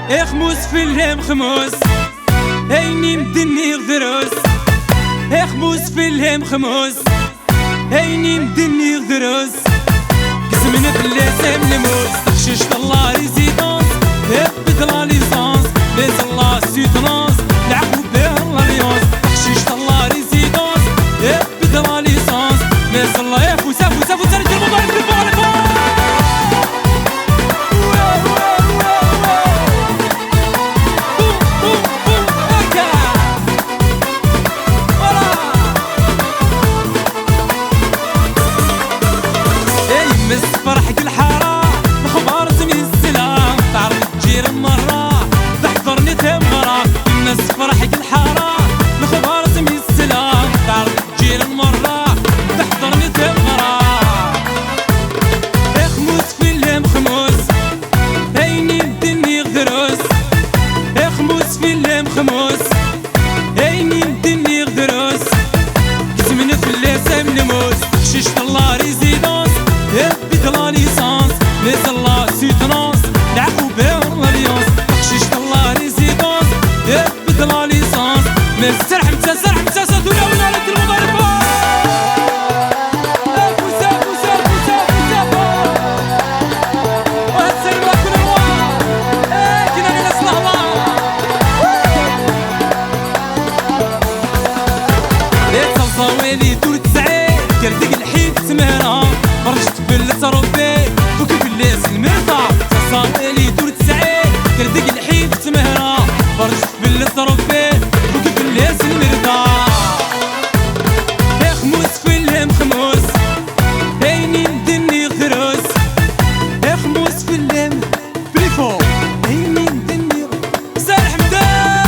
اخموس في الهم خموس هيني مدني غدروس اخموس في الهم خموس هيني مدني غدروس كسمنا في اللسان لموس تخشش الله ريزيدونس هبد لا ليسانس ليز الله سيتونس العقل بيه الله ريونس تخشش الله ريزيدونس هبد لا ليسانس ليز الله يفوس يفوس يفوس رجل المضارب في الفوق فرحة الحارة الخبار زمين السلام تعرف تجير مرة تحضرني تمرة الناس فرحة الحارة الخبار زمين السلام تعرف تجير مرة تحضرني تمرة اخموس في اللهم خموس هيني مدني غدروس اخموس في اللهم خموس هيني مدني غدروس كسمنا في اللسان نموس تخشيش الله ريزيدونس هبد لا ليسانس ليز الله سيتونس العقل بيه الله ريونس تخشيش الله ريزيدونس هبد لا ليسانس ليز سرح مسا دولا ولا لك المضارب صوالي دور تسعين كردق الحيد سميرة برجت بالتربي فوق بالليس المرضى صوالي دور تسعين كردق الحيد سميرة برجت بالتربي فوق بالليس المرضى اخموس في الهم خموس هيني مدني غدروس اخموس في الهم بليفو هيني مدني سارح مدام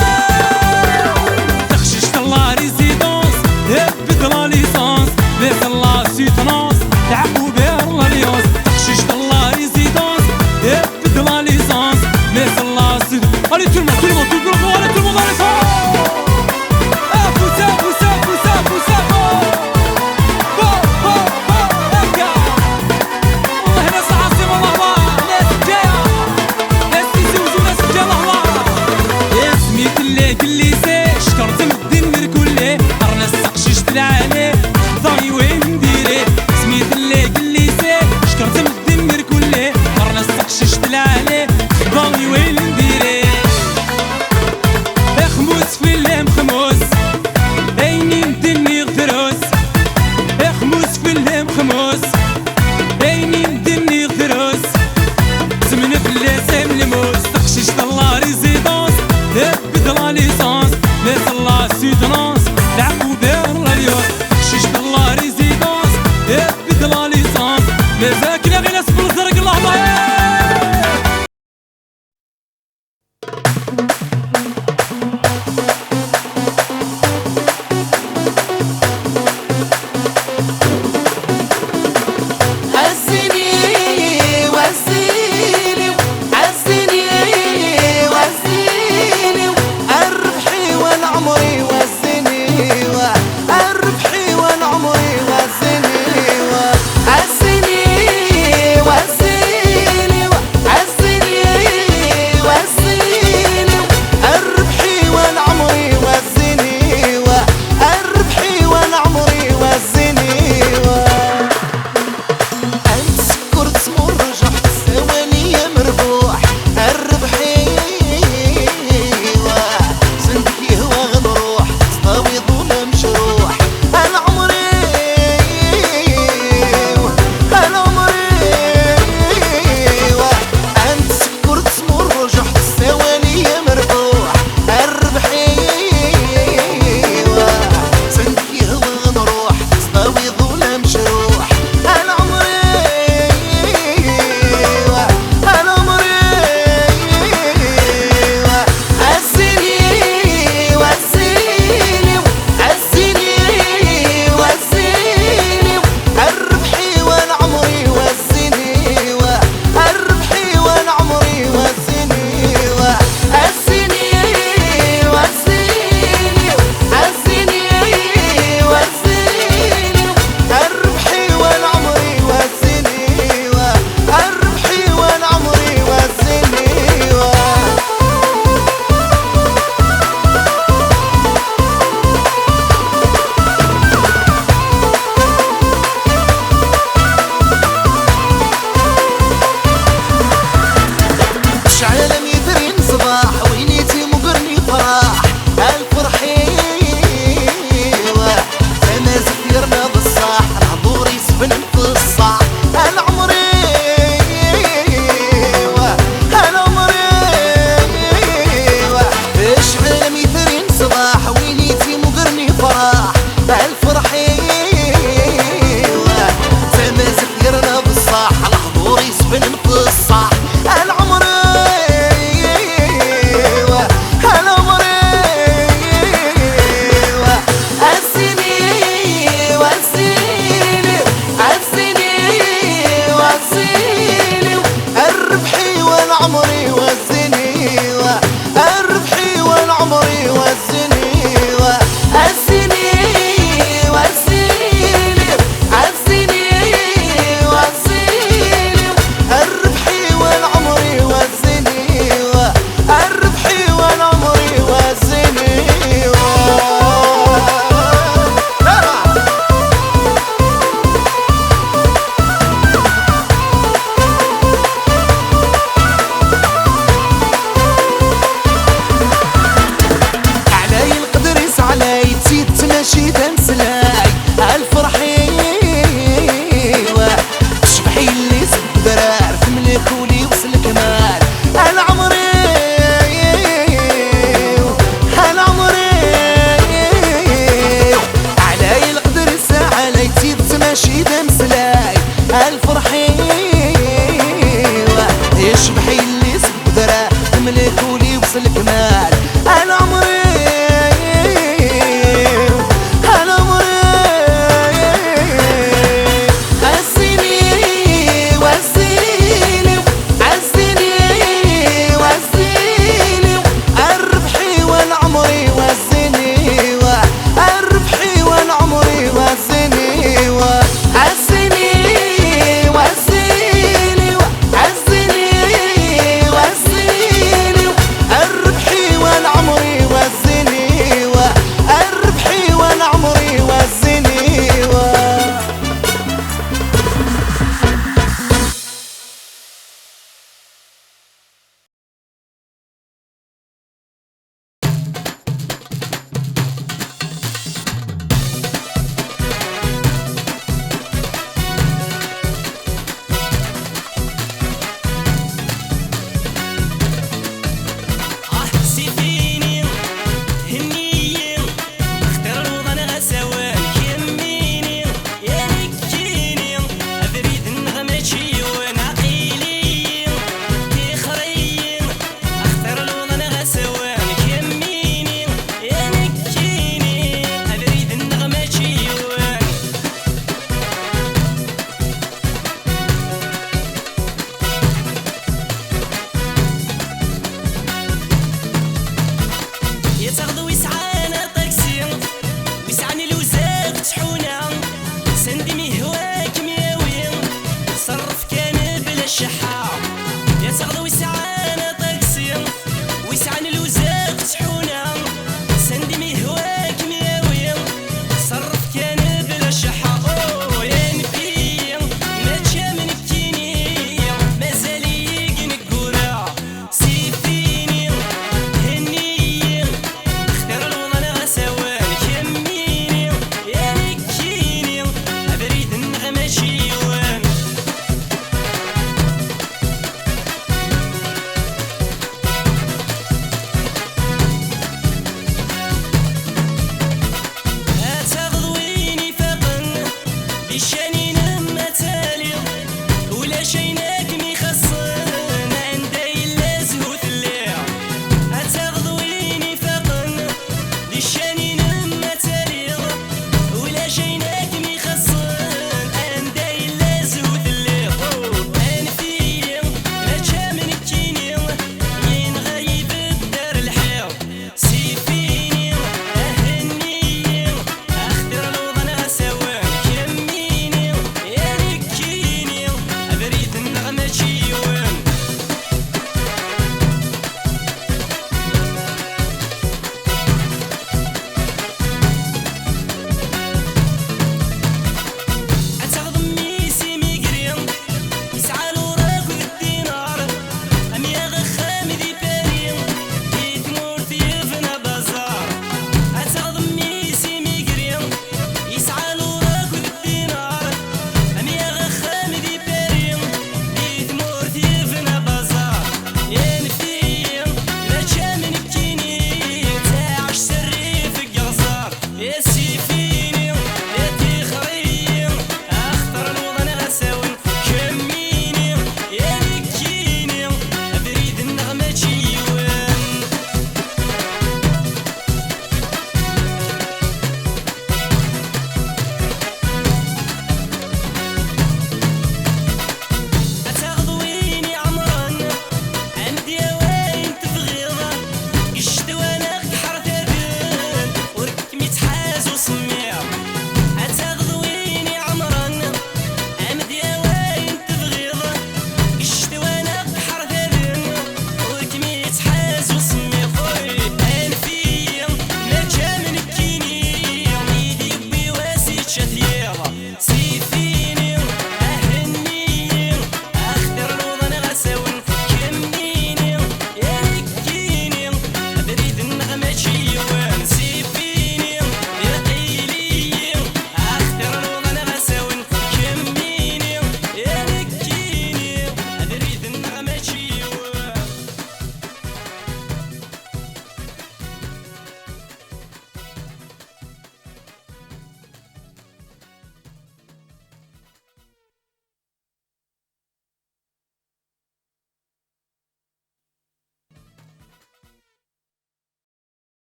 تخشيش الله ريزيدونس هبد لا ليسانس ليز الله سيتونس العقل بيه الله ريونس تخشيش الله ريزيدونس هبد لا ليسانس ليز الله سيتونس allez tout le monde allez tout le monde allez fort خموس هيني مدني غدروس زمن في اللسان لموس تخشيش الله ريزيدونس هبد لا ليسانس ليز الله سيتونس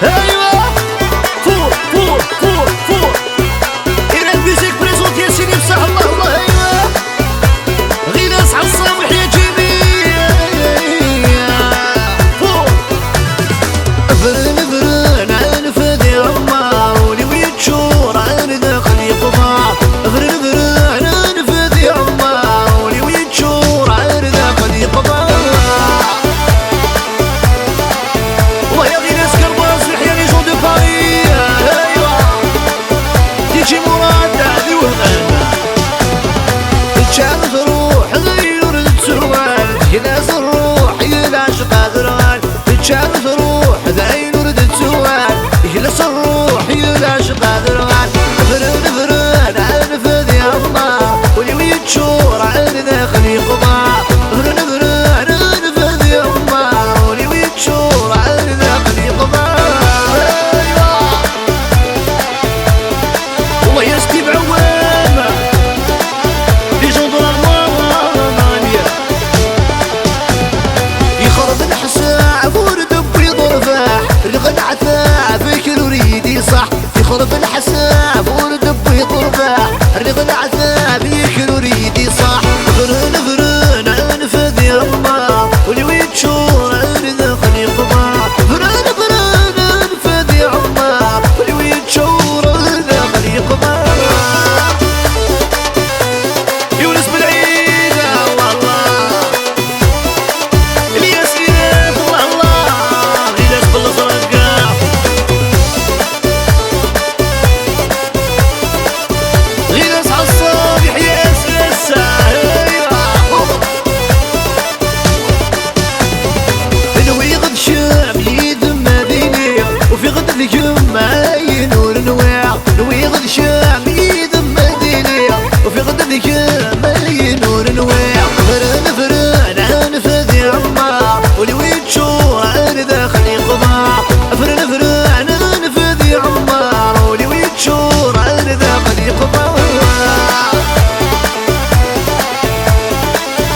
ايوا فور فور فور فور الى الميوزيك بريزونت يا سيدي بصح الله الله ايوا غير ناس عصام وحياة جميل فور فرن فرن عنفد يا عمار ولي ويتشور عن داخل يقمع فرن فرن عنفد يا عمار ولي ويتشور عن داخل يقمع شاف روح غير السوال يناس الروح ينعشق غرال شاف روح غير السوال يخلص الروح ينعشق غرال فرن فرن عنفذ يا الله ولي ويتشور عن داخل يقضى فرن فرن عنفذ يا الله ولي ويتشور عن داخل يقضى والله يستي بعوامه يخرب الحساع ورد بيض رفاح رغد عثاع فكر وريدي صح يخرب الحساع ورد بيض رفاح رغد عثاع فكر وريدي صح فرن فرن عنفذ يا الله ولي ويتشور عن داخل يقضى فرن فرن عنفذ يا الله ولي ويتشور عن داخل يقضى يونس بالعيد الله الله الياس إياد الله الله الياس بالازرق الياس عصام يحيى نوي غد شام يدم مديني وفي غد ذيكم معاي نور نواع نوي غد شام يدم مديني وفي غد ذيكم معاي نور نواع فرن فرن عنفذ يا عمار ولي ويتشور عن داخل يقضى فرن فرن عنفذ يا عمار ولي ويتشور عن داخل يقضى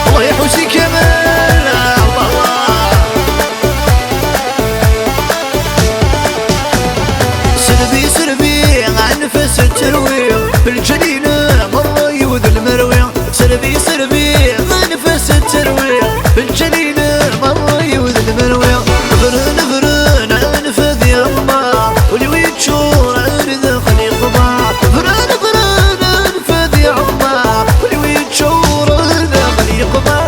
الله يا حوسي كمال الله الله سربي سربي عنفس الترويع بالجنينة مرة يوذ المرويع سربي سربي عنفس الترويع بالجنينة مرة يوذ المرويع فرن فرن عنفذ يا الله ولي ويتشور عن داخل يقضى فرن فرن عنفذ يا الله ولي ويتشور عن داخل يقضى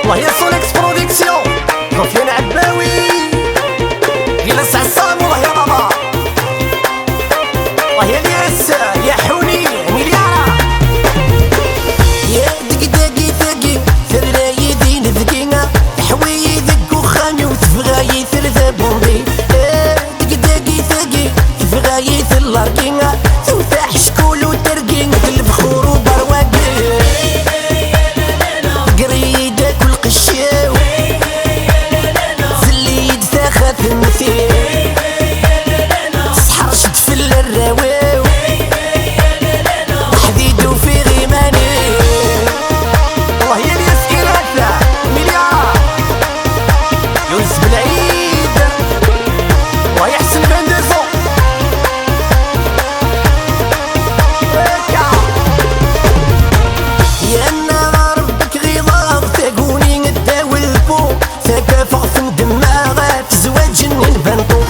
وهي سونيكس برودكسيون رفيان عباوي إلى عصام والله يا بابا وهي الياس يا حوني مليارة يا دقداقي ثقي ثراي ذي نذقينا حوي ذق وخاني وتفغاي ثلاثة بومبي دقداقي ثقي تفغاي ثلاركينا تنفح شكول وترقين البخور وبرواقي قريدة كل قشاو زليد ثاخذ المثيل سحر شد في الراواو حديد وفي غيماني والله يا الياس إراثة مليار يونس بالعيد والله يحسن فاندازو يا نار ربك غيظاغ تاقوني نداوي البو ثقافة في دماغه في زواج البنطو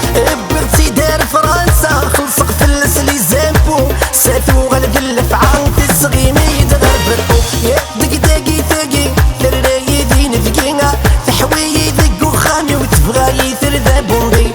برتي دار فرنسا خلصق في السلي زامبو ساتو غلق الفعان في الصغيمي تغربتو يا دقداقي ثاقي ثراي ذي نذقينا تحوي ذق وخاني وتبغاي ثرذا بومبي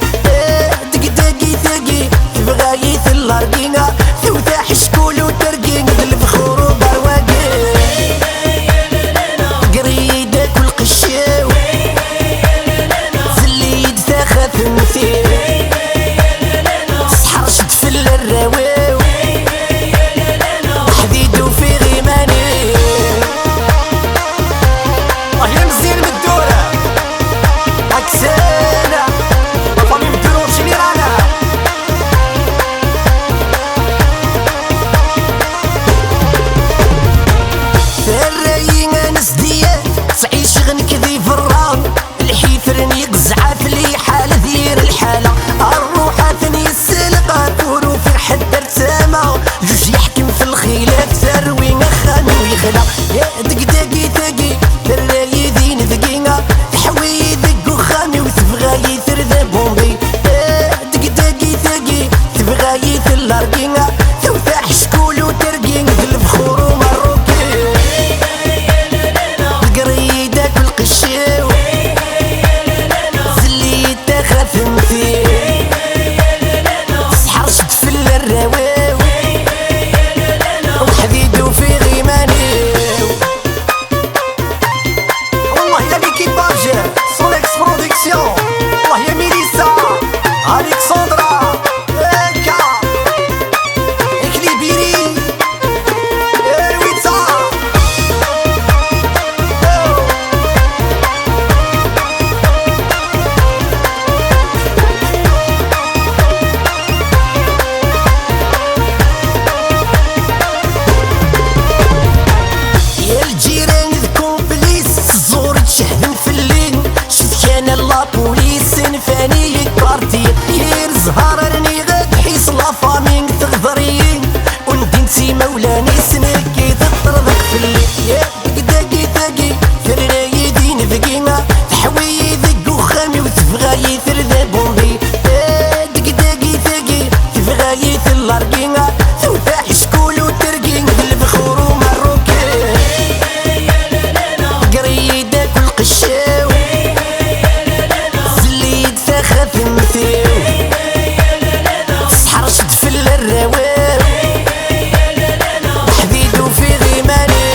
تبغى يثر ذا بومبي دق دقي ثقي تبغى يثر لارقينا توفاح شكول وترقين البخور ومروكي القريدة كل قشيو زلي يتاخذ ثمثيل سحر شتفل الرواو وحديدو في غيمانيو والله يا ليكيباج سوليكس برودكسيون والله يا ميليسا الكسندرا اكا اكليبيري ارويتا يا الجيران ذكومبليس الزور تشهدن في الليل شفت كان لابوليس نفاني كارتي يير زهر راني غاد حيس لا فامين تغذرين وندينتي مولاني سنكي تطردك في الليل يا دقي دقي فرراي دين ذقينا تحوي ذق وخامي وتبغى يثر ذا بومبي دقي دقي تبغى يثر لارقينا توفاح شكول وترقين البخور ومروكي قريدة كل قشاو زلي يتفاخى ثمثيو سحر شتفل الرواو وحديدو في غيماني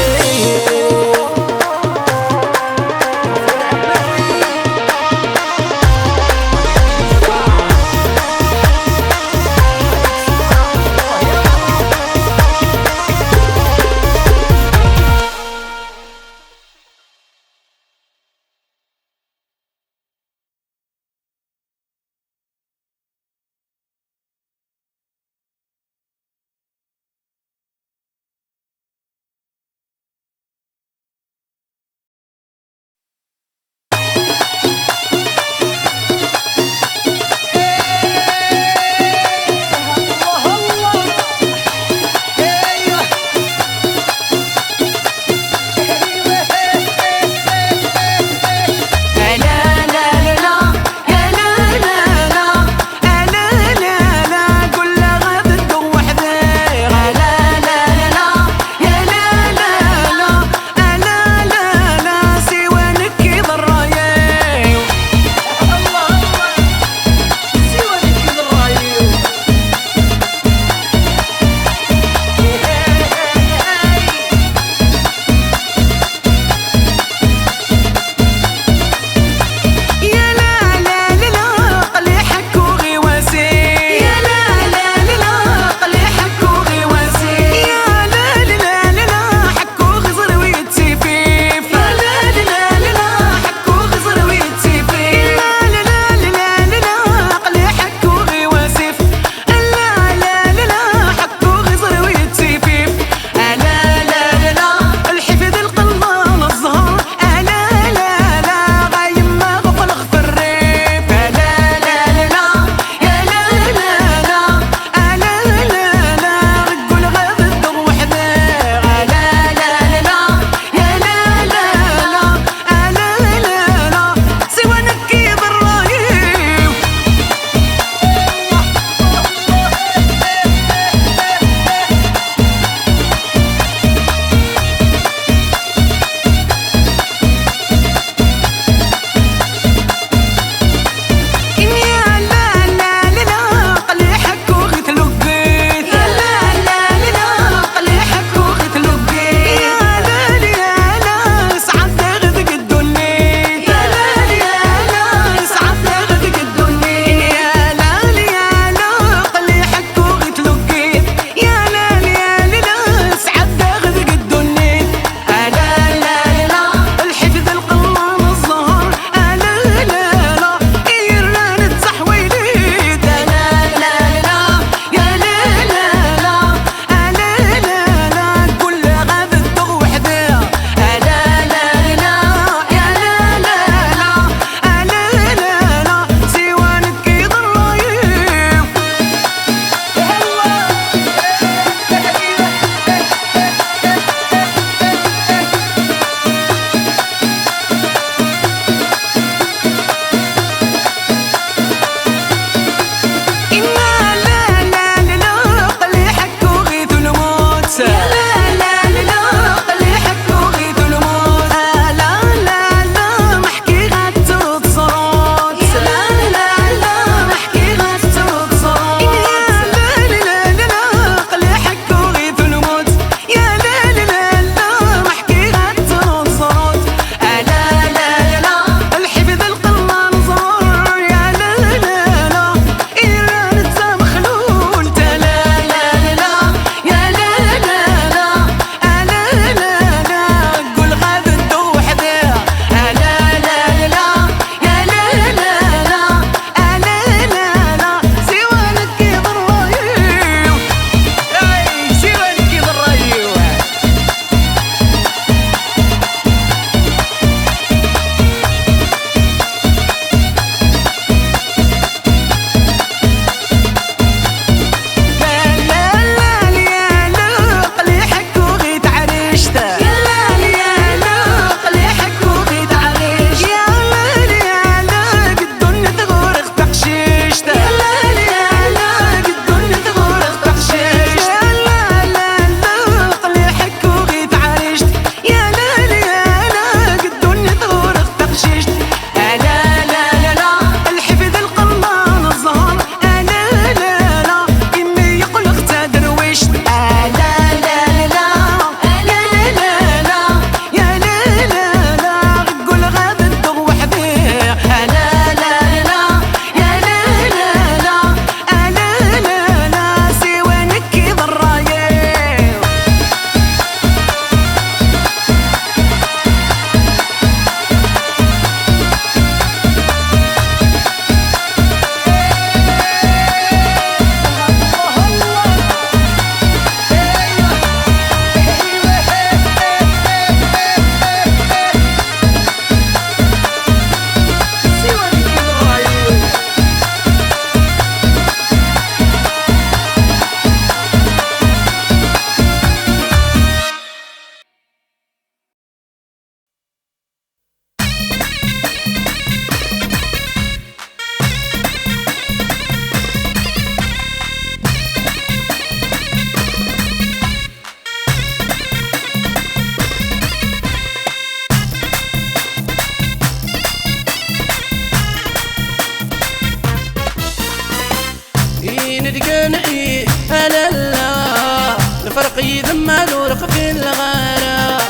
الفرق يذمل ورق في الغارة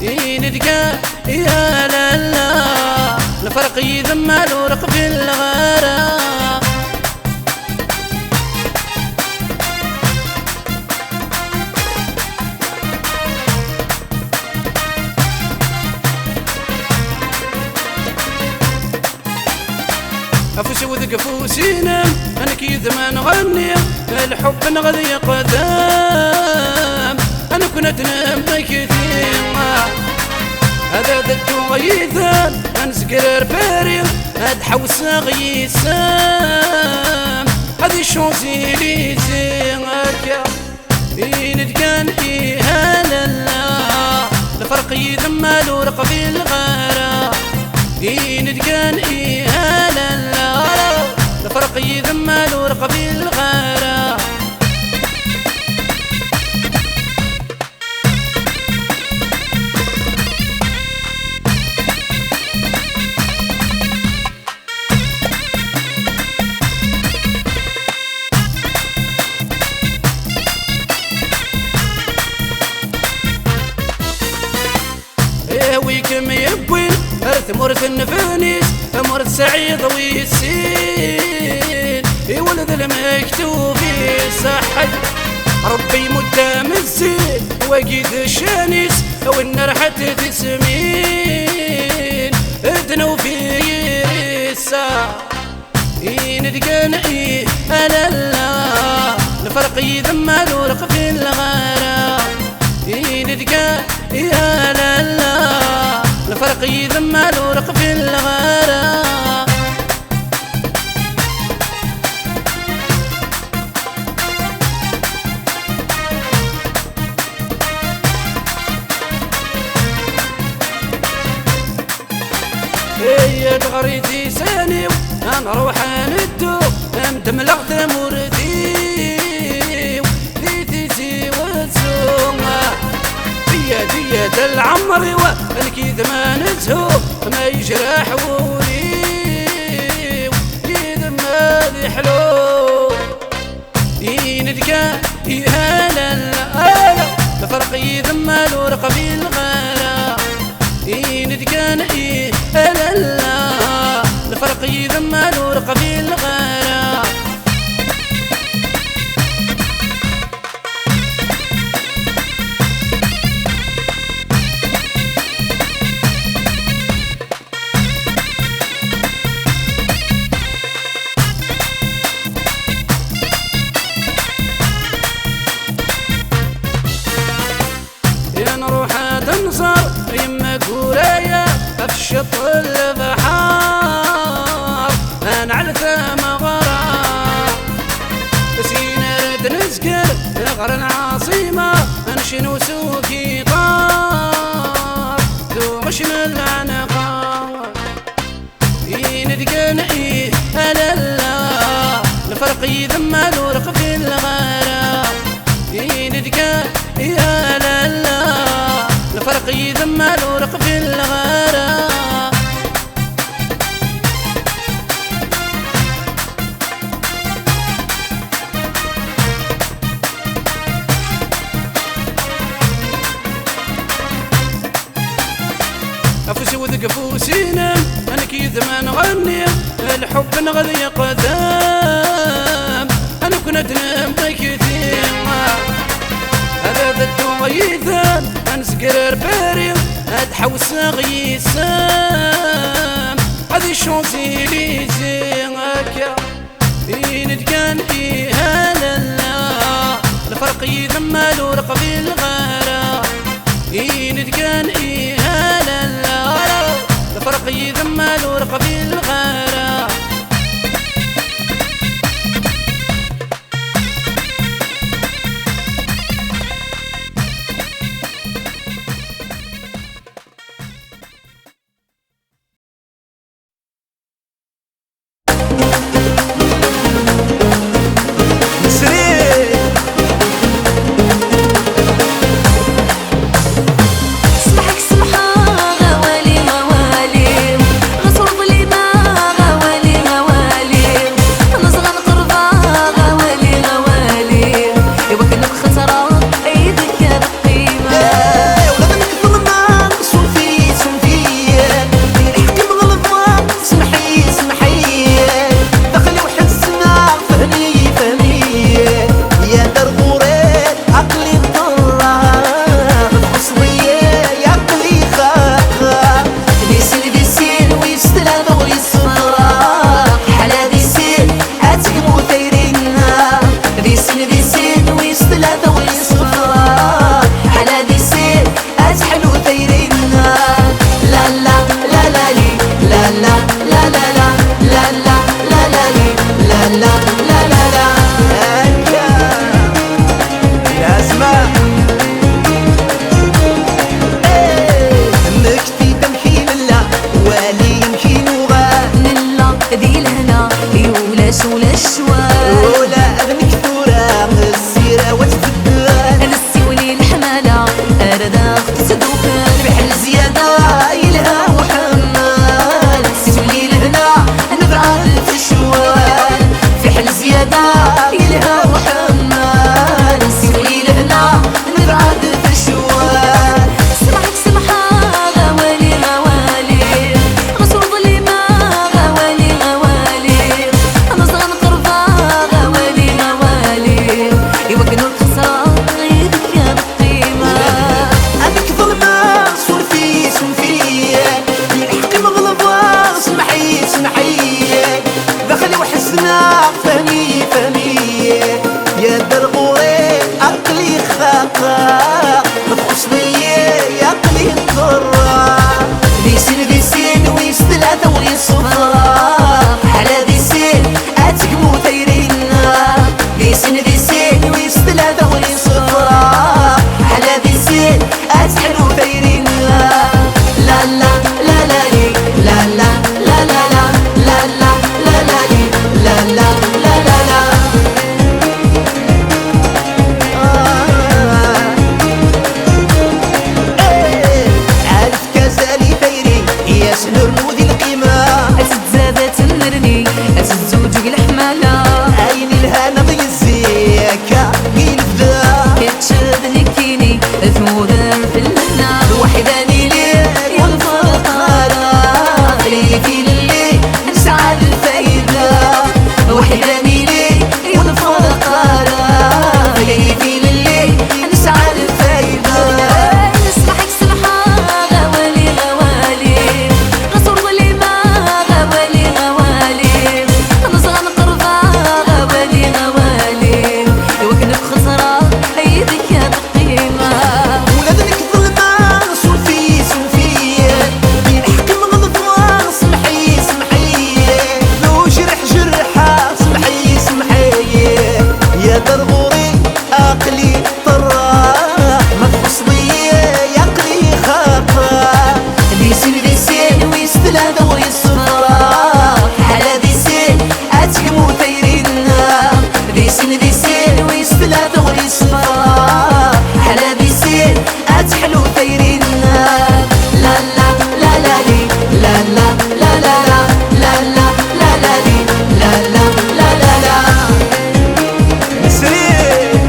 ينتقى يا لالا الفرق يذمل ورق في الغارة أفوس وذق فوسينا أنا كيد ما نغني الحب نغذي قدام أنا كنت نم كثير هذا ذدو غيثان أنسقر باري هاد حوس غيسام هذي شوزي لي زيغاكا ينتقان إيها لالا الفرق يذمل ورق في الغارة ينتقان إيها لالا الفرق يذمل ورق في الغارة ويكم يبوين أرث مرث النفانيس مرث سعيد ويسين ولد المكتوب صحي ربي مدام الزين وقيد الشانيس والنار حتى تسمين ادنو في الساعة ينتقان إيه لالا الفرق يذمل ورق في الغارة ينتقان يا لالا الفرق يذمل ورق في الغارة هي دغريتي ساني نروح ندو مدم لغت مردي ذيتي وتسوما دية العمر والكيد ما نزهو ما يجرح ولي كيد ما ذي حلو ينتقى يا لالا الفرق يذمل ورق في الغارة ينتقان إيه لالا الفرق يذمل ورق في الغارة نروح تنصر يما قولايا افشط البحار انا على ثم غرام سينا رد نسكر غرن عاصمة انشنو سوكي طار ذو غشم العنقار ينتقان إيه لالا الفرق يذمل ورق في الغارة ينتقان يا لالا الفرق يذمل ورق في الغارة أفوس وذق فوسينا أنا كيد ما نغني الحب نغذي قدام أنا كنت نم كثير هذا ذدو غيثان أنسقر باري هاد حوس غيسام هذي شوزي لي زيغاكا ينتقان إيها لالا الفرق يذمل ورق في الغارة ينتقان إيها لالا الفرق يذمل ورق في الغارة لا لا لا لا الأسماء مكتي تمحي لله والي يمشي نوغان لله ذي الهنا يولاش ولا الشوال ولا أغنك ثورة السيرة وتفدان السيولي الحمالة أردا أخت دوكان بحل زيادة يلها وحمال السيولي الهنا نبعد في الشوال في حل زيادة يلها وحمال السيولي الهنا نبعد في الشوال سمحك سمحة غوالي غوالي غسول ظليمة غوالي غوالي أنا صغن قربة غوالي غوالي يوكنوا الخسارة غيرك يا القيمة أنك ظلمة سولفي سولفي الحق مغلظة سمحي سمحي دخلي وحسنا فهمي فهمي يا درغوري عقلي خاقا متخصني يا عقلي الضرة ذي سين ويس ثلاثة ويس صفرا على ذي سين أتقمو ثيرينا ذي سين ويس ثلاثة ويس صفرا على ذي سين أتحلو ثيرينا لا لا لا لا لي لا لا لا لا لا لا لا لا لا لي لا لا لا لا لا عارف كازالي ثيري يا سنور مودي القيمة أتتزادت النرني أتتزوج الحمالة عيني الهنا ضي الزيكا قيل فدا كتشد هكيني ثمودر في اللنا وحداني ليه ينفرق على في اللي نسعى الفايدة وحداني لي ونفرق على في اللي نسعى الفايدة نسمحك سمحة غوالي غوالي غسول ظليمة غوالي غوالي أنا صغن قربة غوالي غوالي يوكنك خسرة أيدك يا القيمة ولادنك ظلمة سولفي سولفي الحق مغلظة سمحي سمحي لو جرح جرحة سمحي سمحي يا درغوري عقلي طرا ما تخصني يا عقلي خاطا ذي سين ويس ثلاثة ويس صفرا على ذي سين أتقمو ثيرينا ذي سين ويس ثلاثة ويس صفرا على ذي سين أتحلو ثيرينا لا لا لا لا لي لا لا لا لا لا لا لا لا لا لي لا لا لا لا لا سرير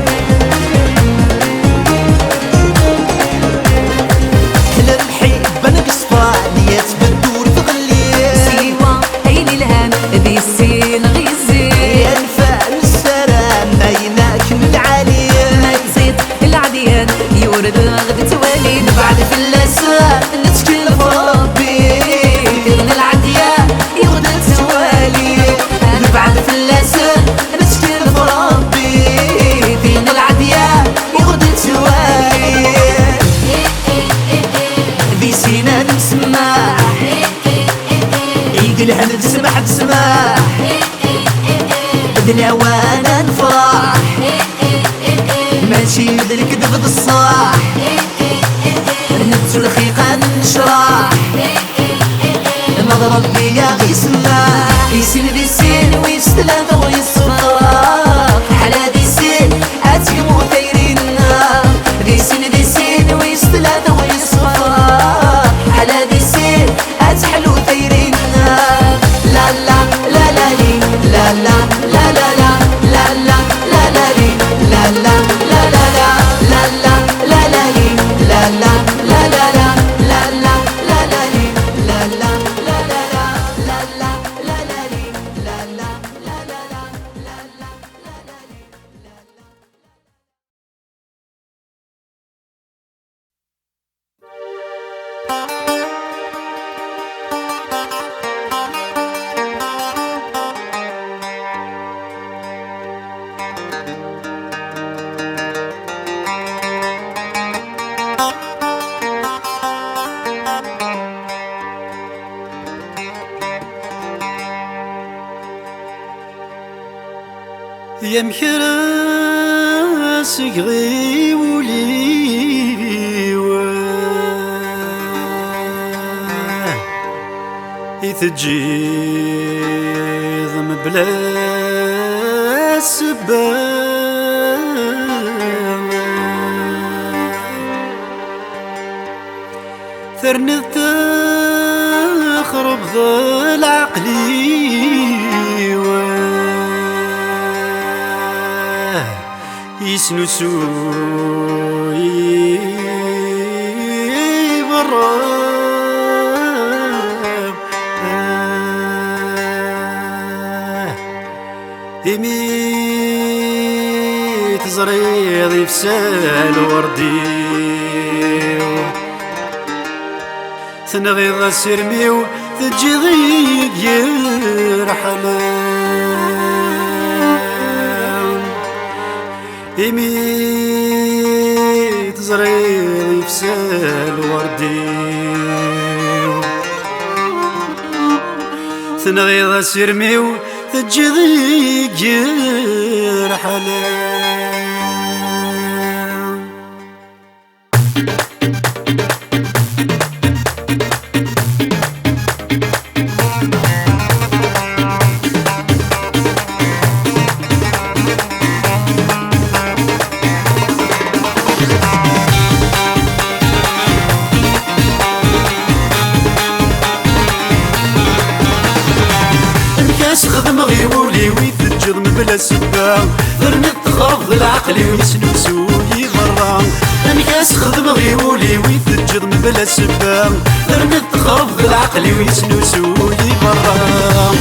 كلا الحب أنا قصفى نيات بدور تغلي سيوا عين الهان ذي السين غيزي ينفع السلام بينك من العالي ما تزيد العديان يورد غد توالي بعد في اللسان نتكلم في ربي من العديان يغدى التوالي بعد في اللسان نتكلم في ربي فين العديان يغدى التوالي ذي سينا نسمع عيد الهنا تسمح تسمع بدنا وانا نفرح ماشي يدرك دفد الصاح نبتو الخيقة نشرح نضرب بيا غيسمع يسين ذي سين ويس ثلاثة ويس صفرا على ذي سين أتقمو ثيرينا ذي سين ويس ثلاثة ويس صفرا على ذي سين أتحلو ثيرينا لا لا لا لا لي لا لا لا لا لا لا لا لا لا لي لا لا لا لا لا لا لا لا لا لي لا لا لا لا لا لا لا لا لا لي لا لا لا لا لا لا لا لا لا لي لا لا يا مكراس غي ولي يتجيض مبلا سباب ثرني تخرب ذا العقلي يسنسوي براب يميت زريض يفسال وردي تنغيض السرميو تجي ضيق يرحلان يميت زريض يفسال وردي تنغيض السرميو تجي ضيق يرحلان خدم غيولي ويتجر من بلا سبا ذرني تخرب العقل ويسنوسو يغرام انكاس خدم غيولي ويتجر من بلا سبا ذرني تخرب العقل ويسنوسو يغرام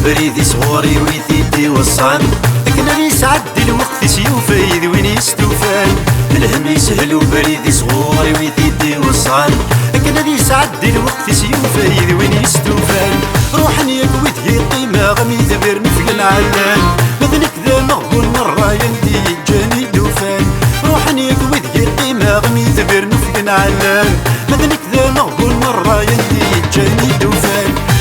بريدي صغوري ويثيدي وصان لكن اللي يسعدي الوقت سيوفايد وين يستوفان الهم يسهل وبريدي صغوري ويثيدي وصان لكن اللي يسعدي الوقت سيوفايد وين يستوفان روحني ياك ويدهي قيمة غمي ذبر نفق العلان مثلك ذا مغبون مرة يندي جاني دوفان روحني ياك ويدهي قيمة غمي ذبر نفق العلان مثلك ذا مغبون مرة يندي جاني دوفان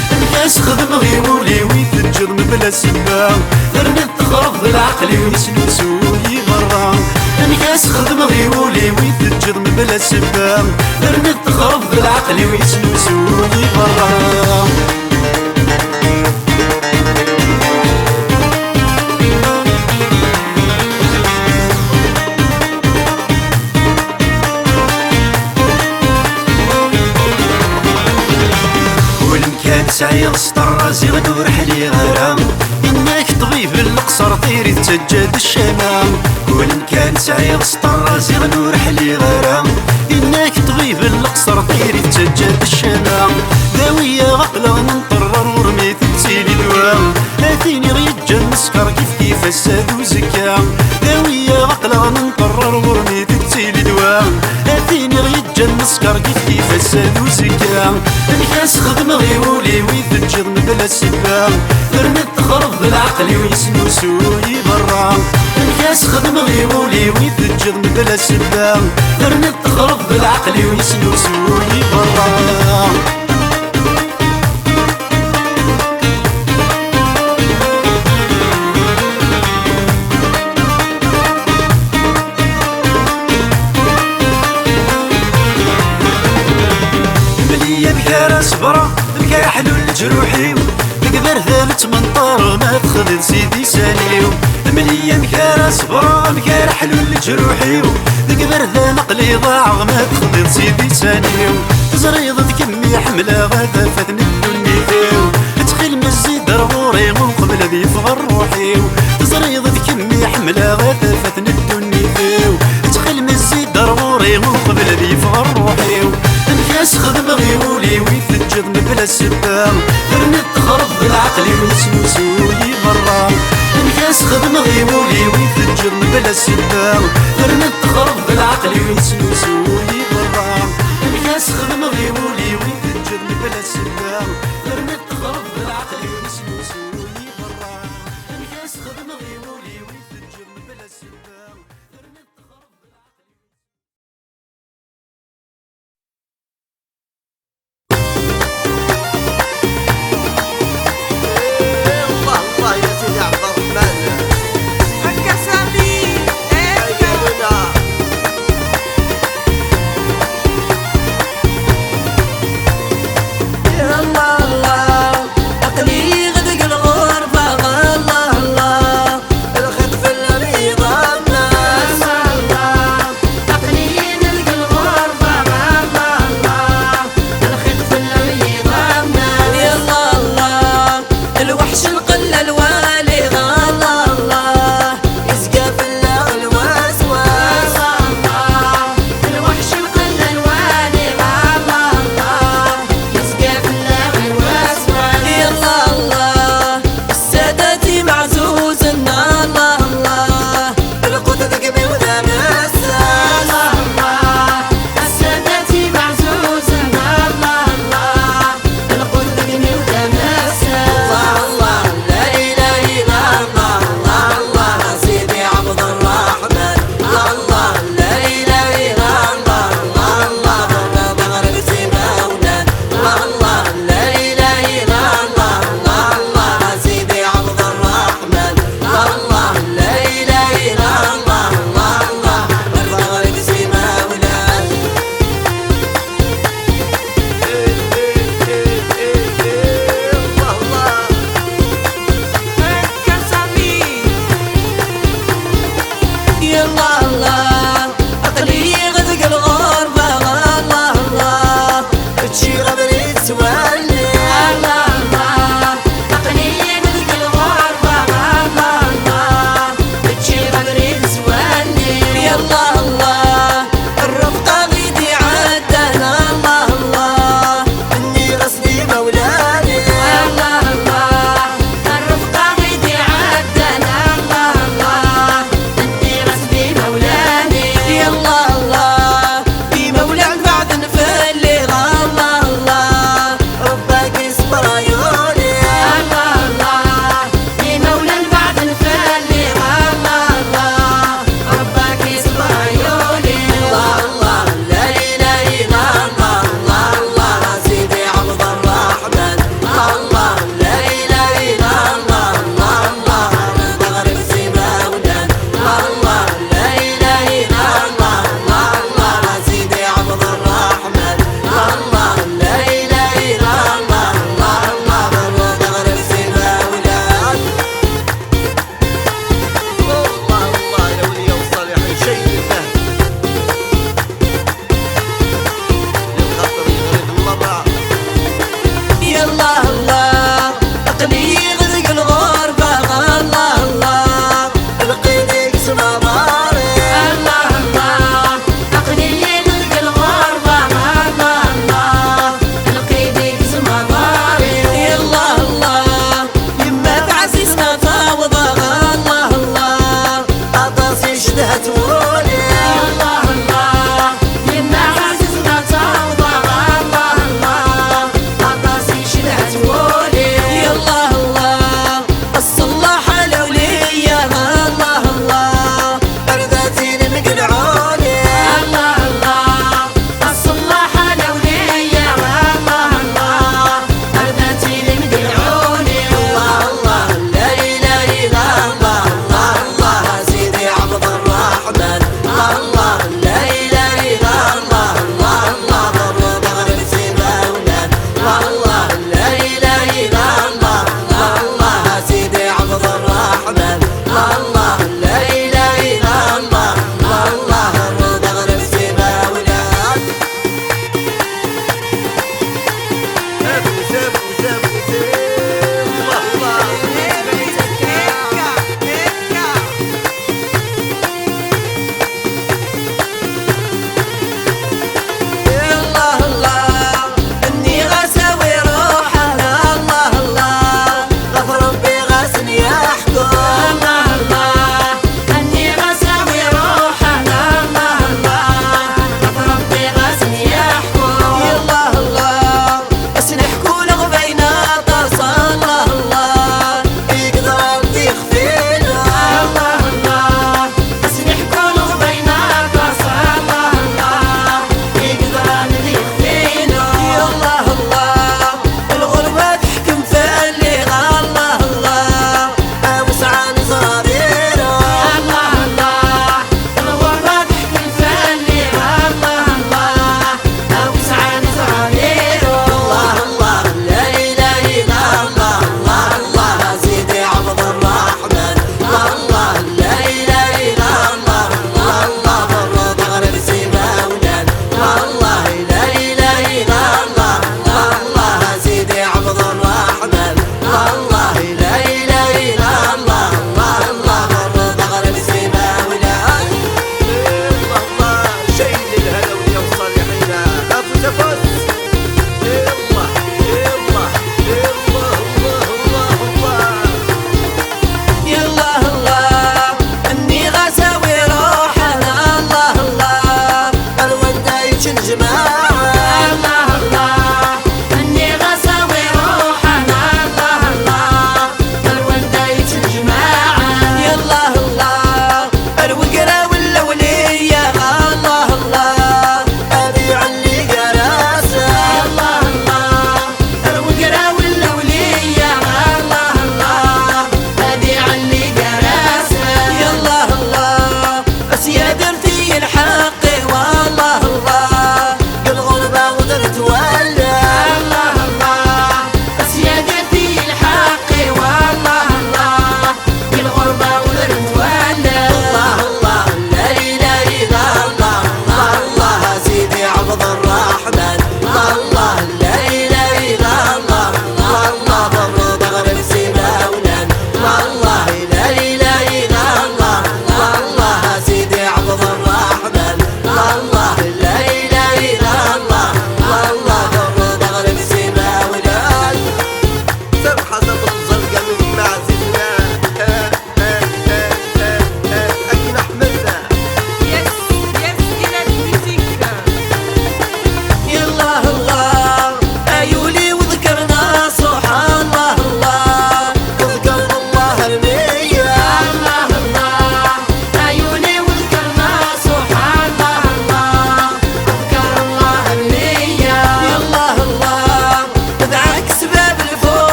الناس خدم غيولي ويتجر من بلا سبا ذرني تخرب العقل ويسنوسو يغرام الناس خدم غيولي ويتجر من بلا سبا ذرني تخرب العقل ويسنوسو يغرام سعير سطر زيغ نور حلي غرام إنك طبيب القصر طيري تسجد الشمام كل كان سعير سطر زيغ نور حلي غرام إنك طبيب القصر طيري تسجد الشمام ذاوية غقلة ننطرر ورميت تسيلي دوام هاثيني غيجا نسكر كيف الساد وزكا ذاوية غقلة ننطرر ورميت تسيلي دوام هاثيني غيجا نسكر كيف الساد وزكا الناس خدم غيولي ويتجر من بلا سبا ذرني تخرب العقل ويسنوسو يبرام الناس خدم غيولي ويتجر من بلا سبا ذرني تخرب العقل ويسنوسو يبرام بكا صبرا بكا حلو الجروحي بكبر ثالث منطار ما تخذ سيدي ساليو مليا بكا صبرا بكا حلو الجروحي بكبر ذا نقلي ضاع ما تخذ سيدي ساليو زريضة كمي حملة غادا فاتن الدنيا فيو تخيل مزيد رغوري وقبل ذي فغر روحي زريضة كمي حملة غادا فاتن الدنيا فيو تخيل مزيد رغوري وقبل ذي فغر روحي الناس خدم غيولي ويتجر من بلا سبا ذرني تخرب العقل ويسنوسو يبرام الناس خدم غيولي ويتجر من بلا سبا ذرني تخرب العقل ويسنوسو يبرام الناس خدم غيولي ويتجر من بلا سبا ذرني تخرب العقل ويسنوسو يبرام الناس خدم غيولي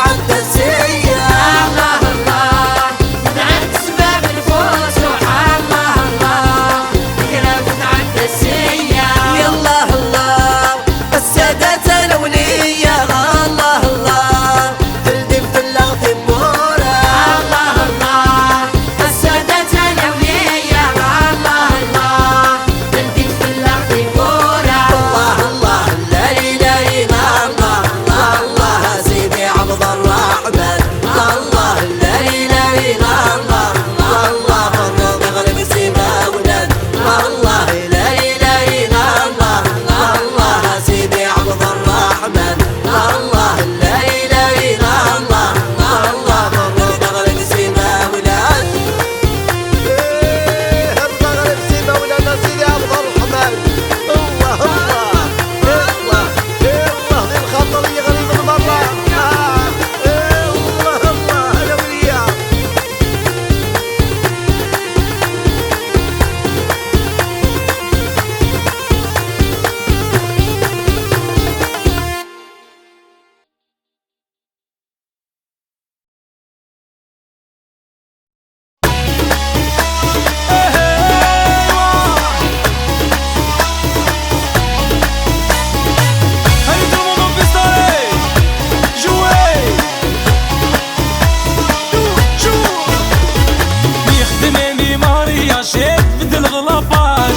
تتعدى السيا الله الله نعد سباب الفتوح الله الله فكرة تتعدى السيا يلا الله السادات الأولية الله الله تلدي في الأغضب بورا الله الله السادات الأولية الله الله تلدي في الأغضب بورا الله الله لا إله إلا الله الله سيدي عبد الرحمن الله لا إله إلا الله الله فضل مغرب سيما ولاد الله لا إله إلا الله الله سيدي عبد الرحمن الله لا إله إلا الله الله فضل مغرب سيما ولاد المغرب سيما ولاد سيدي عبد الرحمن الله الله الله الله ذي الخطر يغرب المرة الله الله الأولياء Allez tout le monde en pistolet, jouez. يخدمني ماريا شاد بدل غلطاش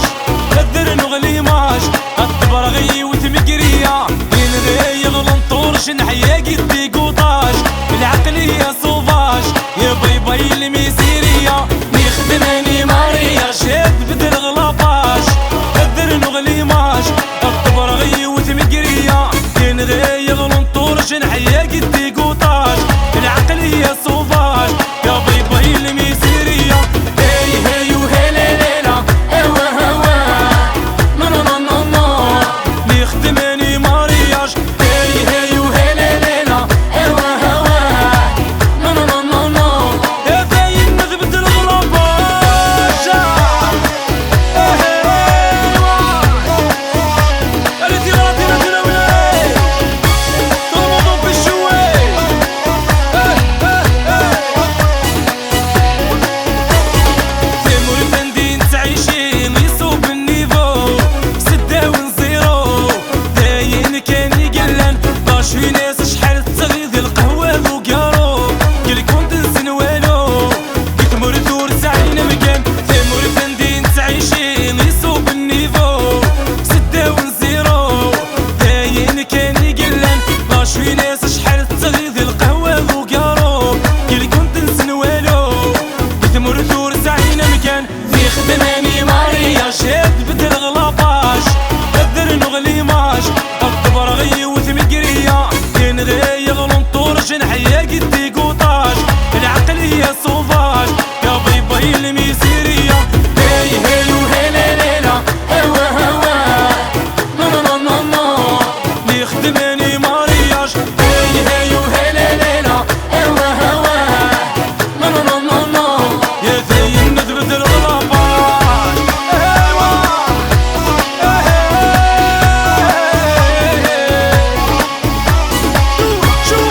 قدر نغلي ماش الطبرغي وتمقرية ينغي يغلنطور شنحيا قدي قوطاش بالعقلية صوفاش يا بيبي الميسيرية يخدمني ماريا شاد بدل غلطاش قدر نغلي ماش الطبرغي وتمقرية ينغي يغلنطور شنحيا قدي قوطاش بالعقلية صوفاش يا بيبي الميسيرية هي هي وهلا ليلة هوا هوا نو نو نو نو نو يخدمني مارياج هي هي وهلا ليلة هوا هوا نو نو نو نو نو يا زين نذبت الغرباج قالت يا غلطي ما تناولي طلبوا بالشوي تيمور فندين تعيشين يصوب النيفو سدة ونزيرو داين كان يقلن باش في ناس شحال تغيظ القهوة وقارو قال كنت نسن والو تيمور دور ساعين مكان تيمور فندين تعيشين يصوب النيفو سدة ونزيرو داين كان يقلن باش في ناس شحال تغيظ القهوة وقارو قال كنت نسن والو تمر دور زعينا مكان في خدماني ماريا شاد بدل غلطاش قدر نغلي ماش الطبرغي وتمقرية ينغي يغلنطور جنحيا قدي قوطاش العقلية صوفاش يا بيبي الميسيرية هي هي وهلا ليلة هوا هوا نو نو نو نو نو يخدماني مارياش هي هي وهلا ليلة هوا هوا نو نو نو نو نو يا زين نذبت الغلطاش ايوا شو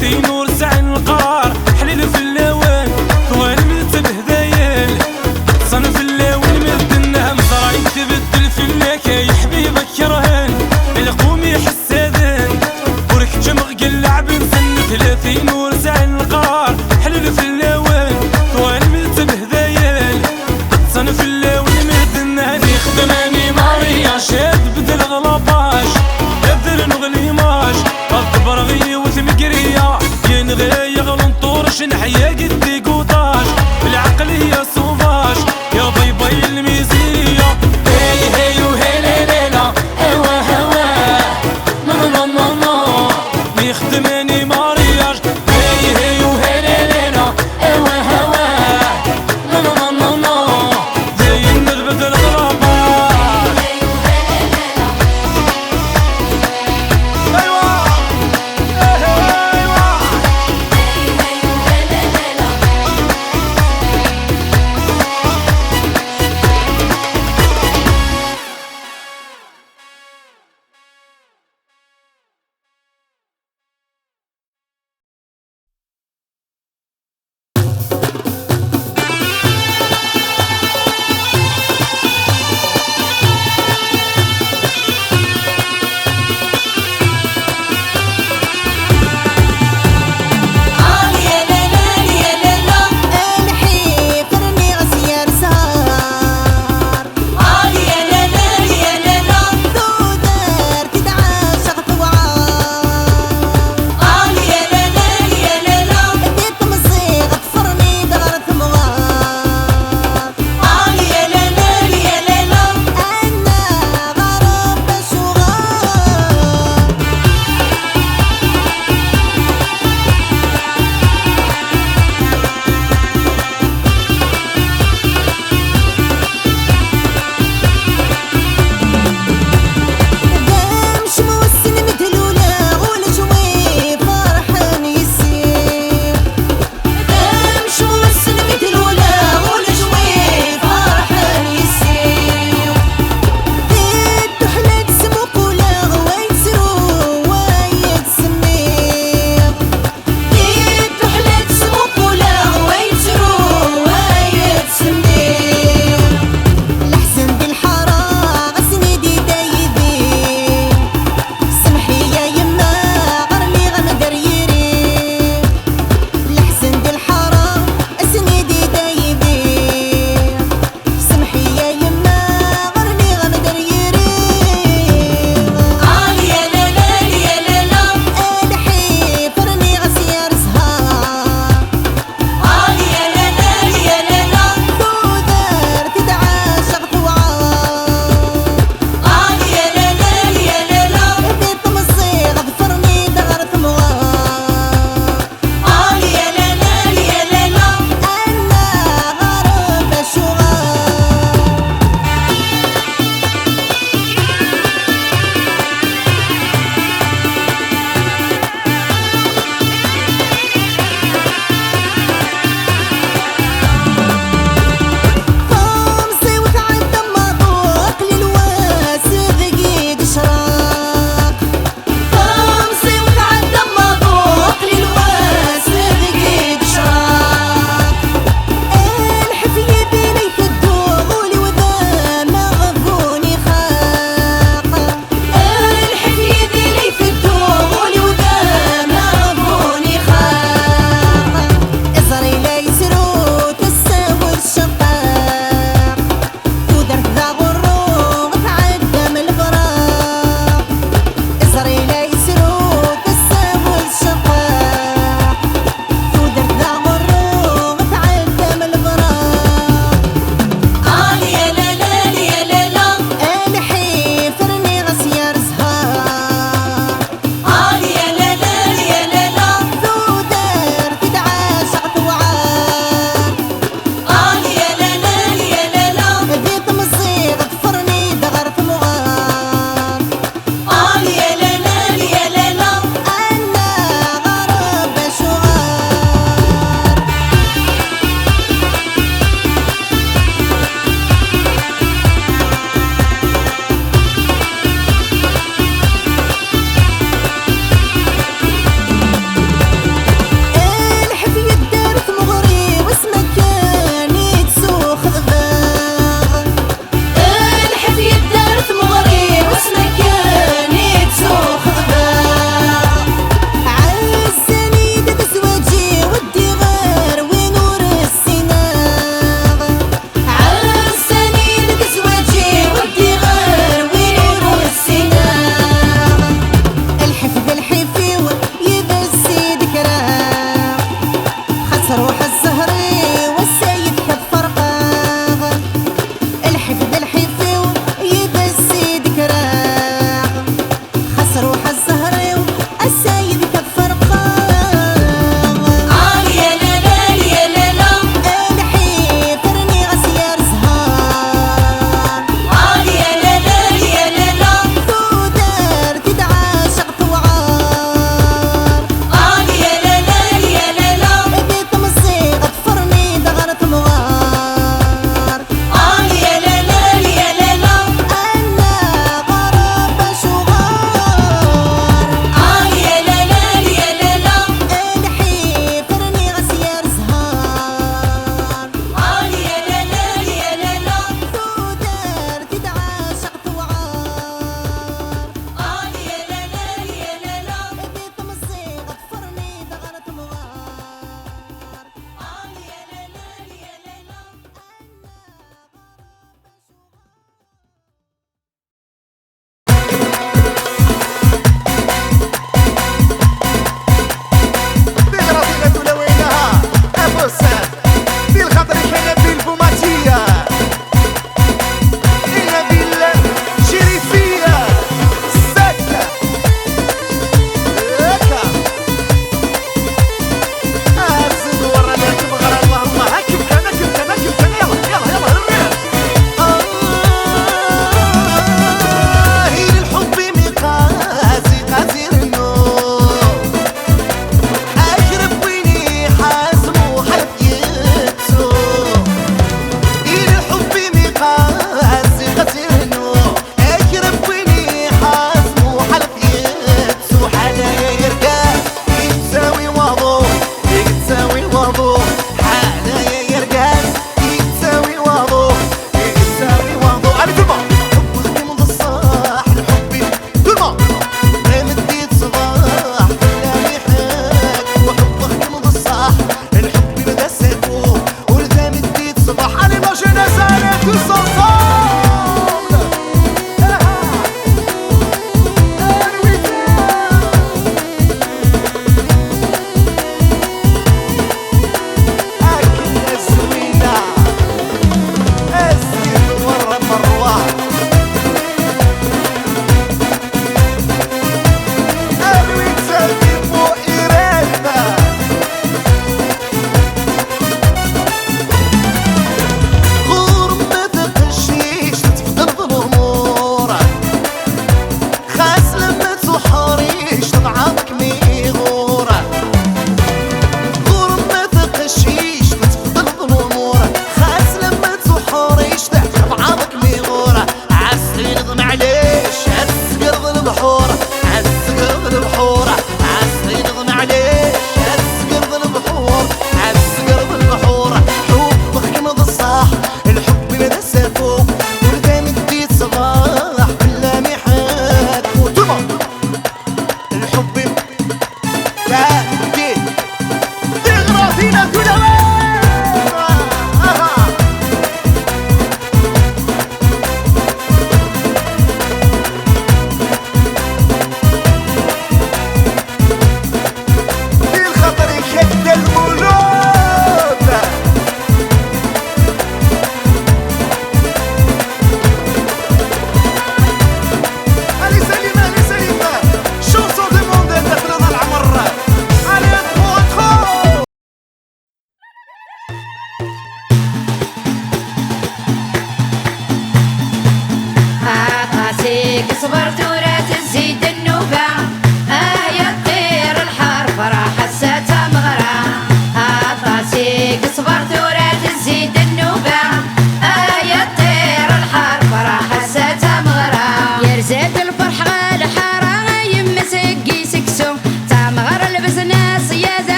30 ورزعن القرار حليل في اللوان ثوال ملتبه دايل صنف اللون مد النهم زرايب تبدل في اللاكا يا حبيبك كرهان القوم يحس هذان ورك جمغ قلع بنسن 30 ورزعن القرار حليل في اللوان ثوال ملتبه دايل صنف اللون مد النهم يخدماني ماريا شاد بدل غلطاش بدل نغليماش اكبر غي وثمقرية ينغي يغلنطورش نحيا قدي قوطاش بالعقلية صوفاش يا باي باي الميزية هي هي وهي ليلة هوا هوا نو نو نو نو يخدمني مارياج هي هي وهي ليلة هوا هوا نو نو نو نو زين نغبد الغرباش ايوا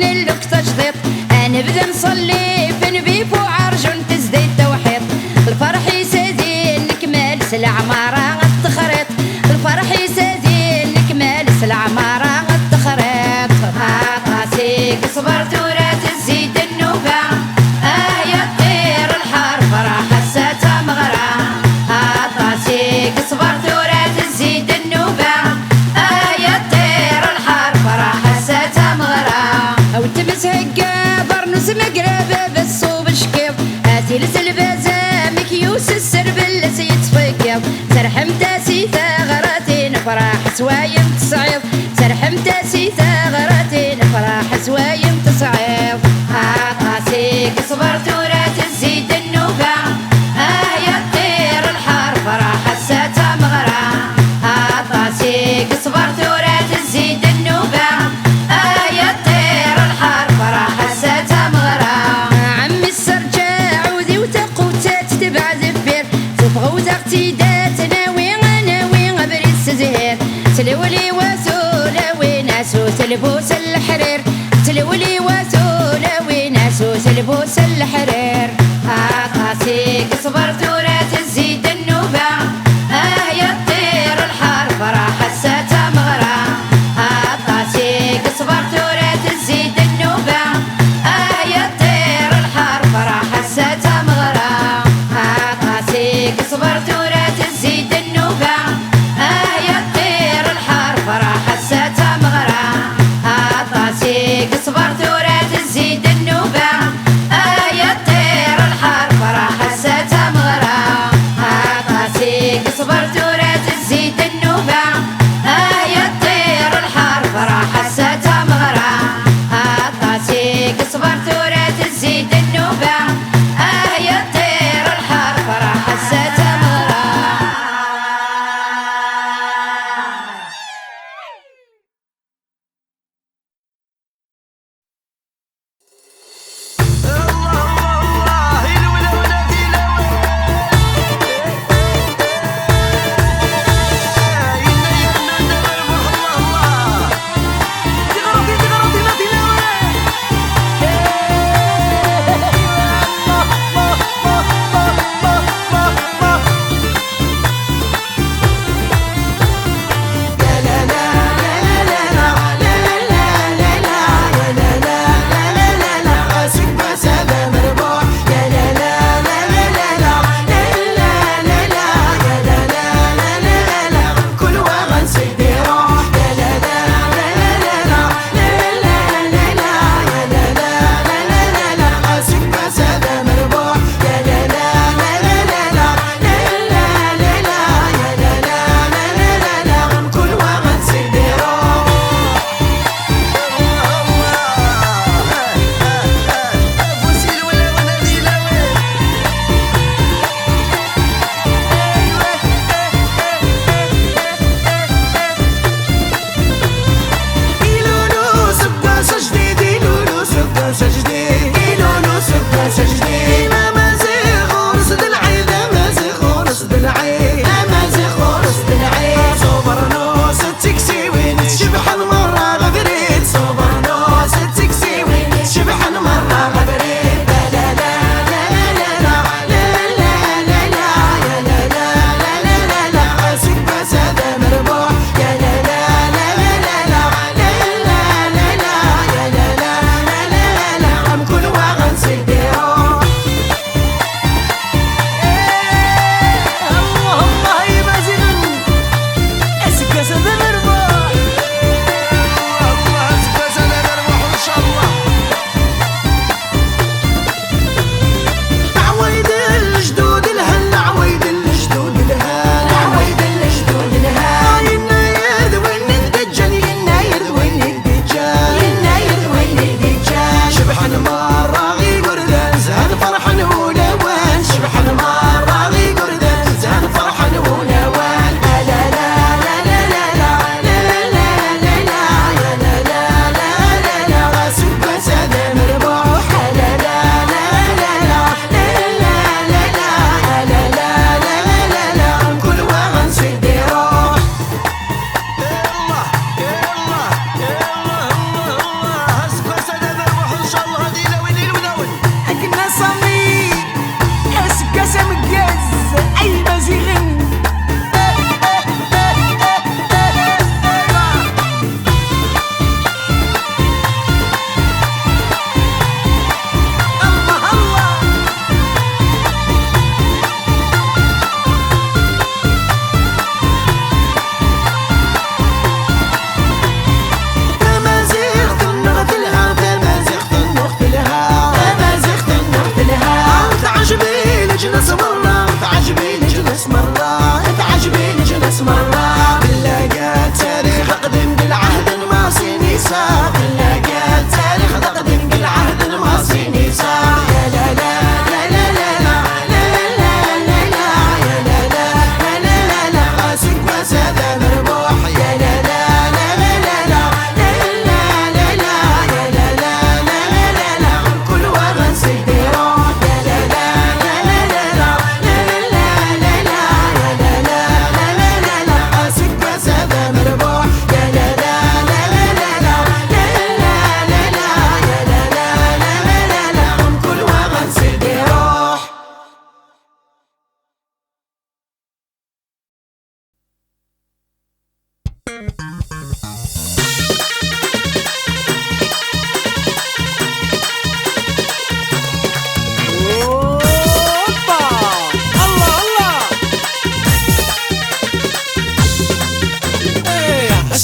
نلوك تجديد نبدا نصلي في نبيب وعرجون تزديد توحيد الفرح يسادي نكمل العمارة التخريط الفرح يسادي نكمل العمارة التخريط قاسيك صبرت ورا تزيد النوبة يا طير الحار فرح الساتا مغرى قاسيك صبرت ورا تزيد النوبة يا طير الحار فرح الساتا مغرى او تمس هكا برنوس مقربة بالصوب شكيب هاتي لسلبازة مكيوس السربل سيتفكيب سرحم تاسي ثغراتي نفرح سوايم تصعيب سرحم تاسي ثغراتي نفرح سوايم تصعيب قاسيك صبرت ورا تزيد النوبة يا طير الحار فرح الساتا مغرى قاسيك صبرت ورا تزيد النوبة يا طير الحار فرح الساتا مغرى عمي السرجة عودي وتقوتات تبع زفير تبغى وتقتيدات ناوي بريد زهير تلولي واسولا ناسو تلبوس الحرير تلولي واسولا وناسو تلبوس الحرير قاسيك صبرت ورا تزيد النوبة يا طير الحار فرح الساتا مغرى قاسيك صبرت ورا تزيد النوبة يا طير الحار فرح الساتا مغرى قاسيك صبرت ورا تزيد النوبة يا طير الحار فرح الساتا مغرى قاسيك صبرت ورا تزيد النوبة يا طير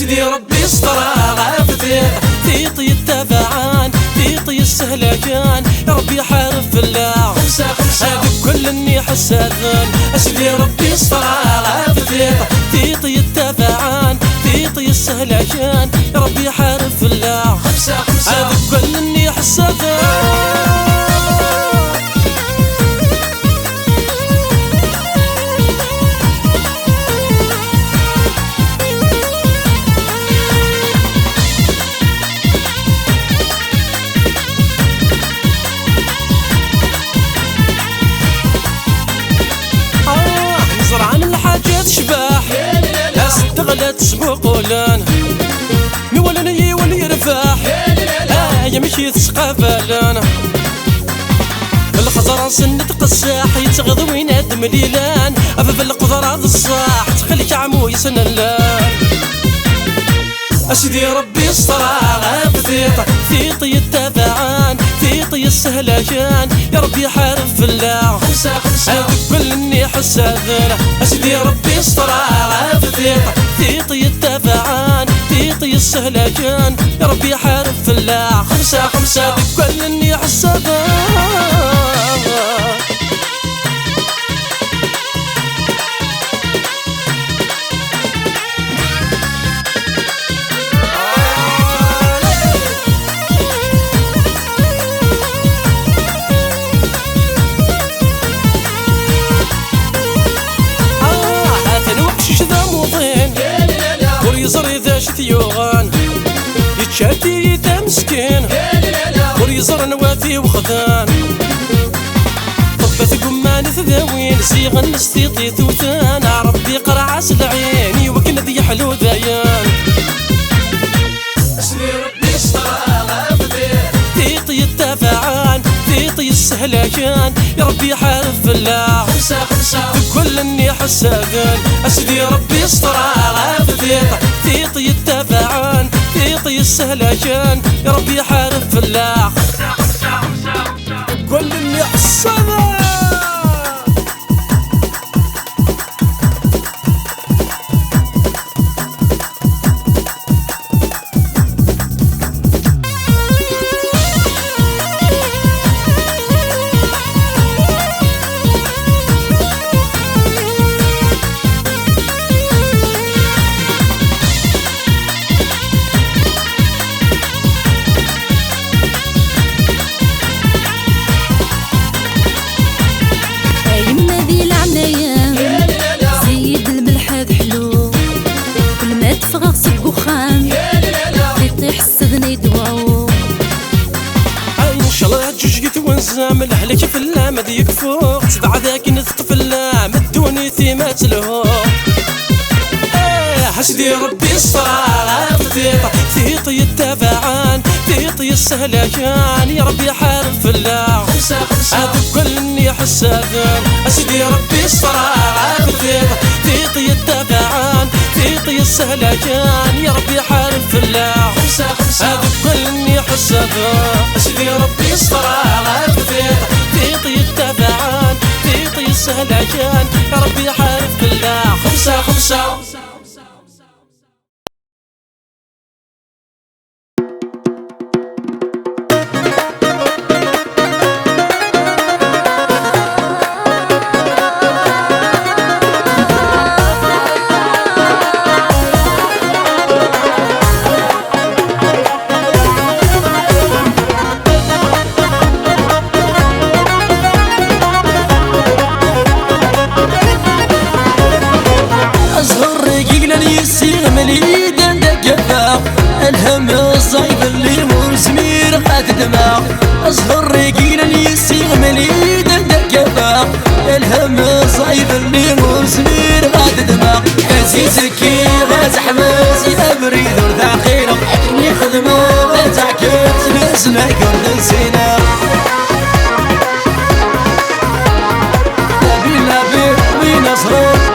أسيدي ربي يسترها غافتيق تيطي التبعان تيطي السهلجان يا ربي يحارب في الله خمسة هذا كل اني حسادن أسيدي ربي يسترها غافتيق تيطي التبعان تيطي السهلجان يا ربي يحارب في الله خمسة هذا كل اني حسادن زرعان الحاجات شباح ناس تغلت سبوقولان مي ولا ني ولا يرفاح يا مشيت سقافلان الخزران سنة قساح يتغض وين ادم ليلان افف القدرة الصاح تخليك عمو يسنلان أسيدي ربي يسترها غافتيق تيطي التبعان تيطي السهلجان يا ربي يحارب في الله خمسة هذا كل اني حسادن أسيدي ربي يسترها غافتيق تيطي التبعان تيطي السهلجان يا ربي يحارب في الله خمسة هذا كل اني حسادن وريزر إذا شتيوغان يتشاتي يتا مسكين وريزر نوافي وخذان طبت قمان ثذاوين صيغن نستيطي ثوثان ربي قرعاس العين وكن ذي حلو ذايان أسمي ربي يسترها غافتيق تيطي التفاعان تيطي السهلجان يا ربي يحارب في الله خمسة كل اني حسادن أسيدي ربي يسترها غافتيق تيطي التبعان تيطي السهلجان يا ربي يحارب في الله كل اني حسادن ونزام الهلك في اللام ذي يكفوق تبع ذاك نثق في اللام الدوني ثيمات له حسدي ربي يسترها غافتيق تيطي التبعان تيطي السهلجان يا ربي يحارب في الله هذا كل اني حسادن أسيدي ربي يسترها غافتيق تيطي التبعان تيطي السهلجان يا ربي يحارب في الله هذا كل اني حسادن أسيدي ربي يسترها غافتيق تيطي التبعان تيطي السهلجان يا ربي يحارب في الله خمسة الهم الصيف اللي مرسمير قد دماغ أصهر رجينا يسيغ مليد دكفاق الهم الصيف اللي مرسمير قد دماغ أسيسكي غاز حماسي أبريد ورثاقينا حكني خدمة غازعكت نسنا كرد السينا نبي بنصر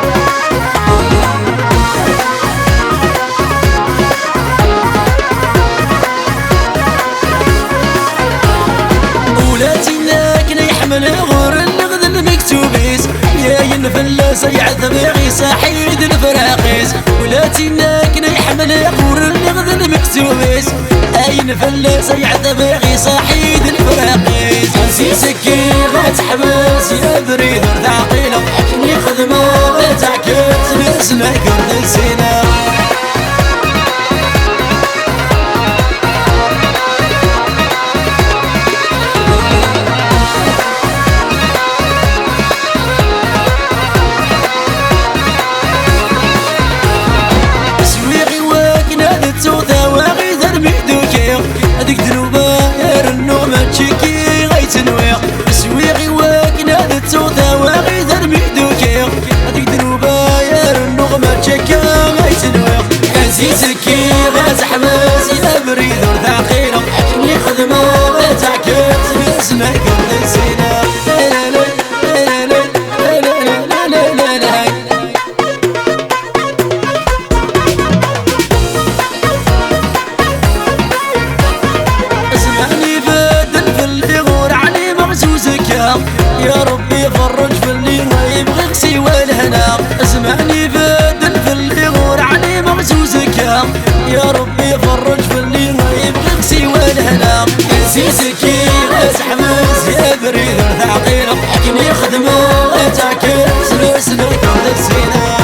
غور النغد المكتوبيس يا ينفل سيعذب غي سحيد الفراقيس ولاتي ناكنا يحمل نفلس يعذب غي صحيد الفراقيس نسي سكين لا تحبس يا بريد ثقيلة كني خدمة لا تعكس نسمع كرد السينا هذيك ذنوبة غير النوم تشكي غيتنويق سويغي واكنا ذتوثا وغي ذرمي دوكيق هذيك ذنوبة غير النوم تشكي غيتنويق عزيزكي غاز حماس يا بريد ثقيلة اللي خدمة لا تعكس نسمع كل الزينة لا لا لا لا لا لا لا لا لا يا ربي فرج في اللي ما يبغيك سوى الهنا اسمعني بدل في اللي غور علي مغزوزك يا ربي فرج في اللي ما يبغيك سوى الهنا عزيزك غاز حماس يا بريد ثقيلة كني خدمة تعكس نسمع كل الزينة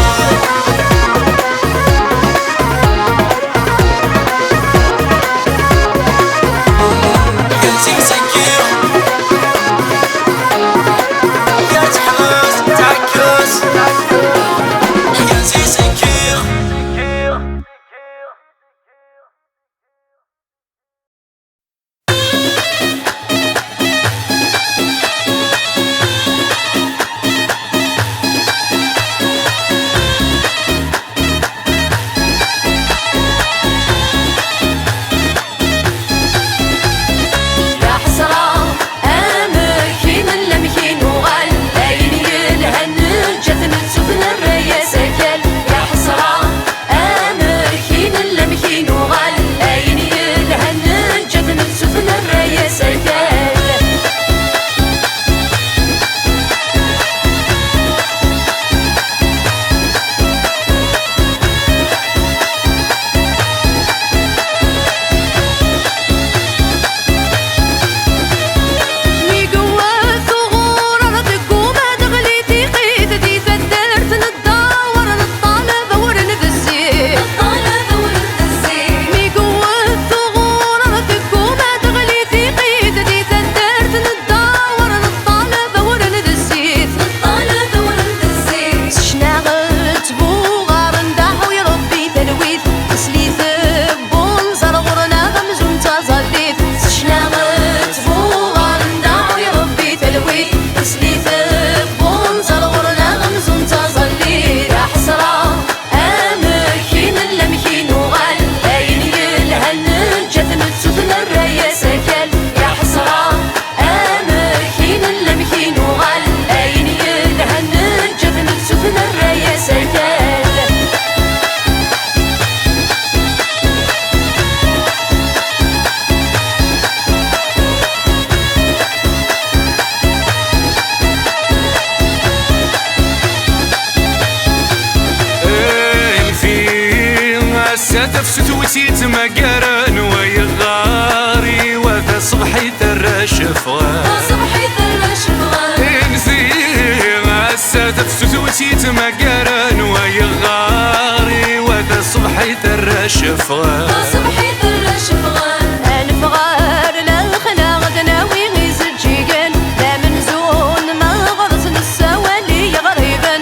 تفسد وسيت مقارن ويغاري وذا صبحي تراش فغان صبحي تراش فغان انزين هسا تفسد وسيت مقارن ويغاري وذا صبحي تراش فغان صبحي تراش فغان الفغار لا خلاغ دناوي غيزجيقن لا منزون ما غرس نساوالي غريبا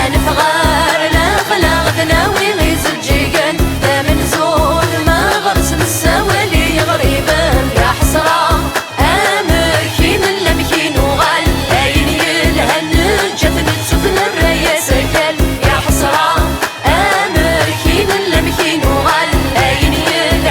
الفغار لا خلاغ دناوي غيزجيقن لا منزون ما غرس نساوالي غريبا يا حسرة امكين لمكين وغال اين يلهن جثن تسفن الريا سكال يا حسرة امكين لمكين وغال اين يلهن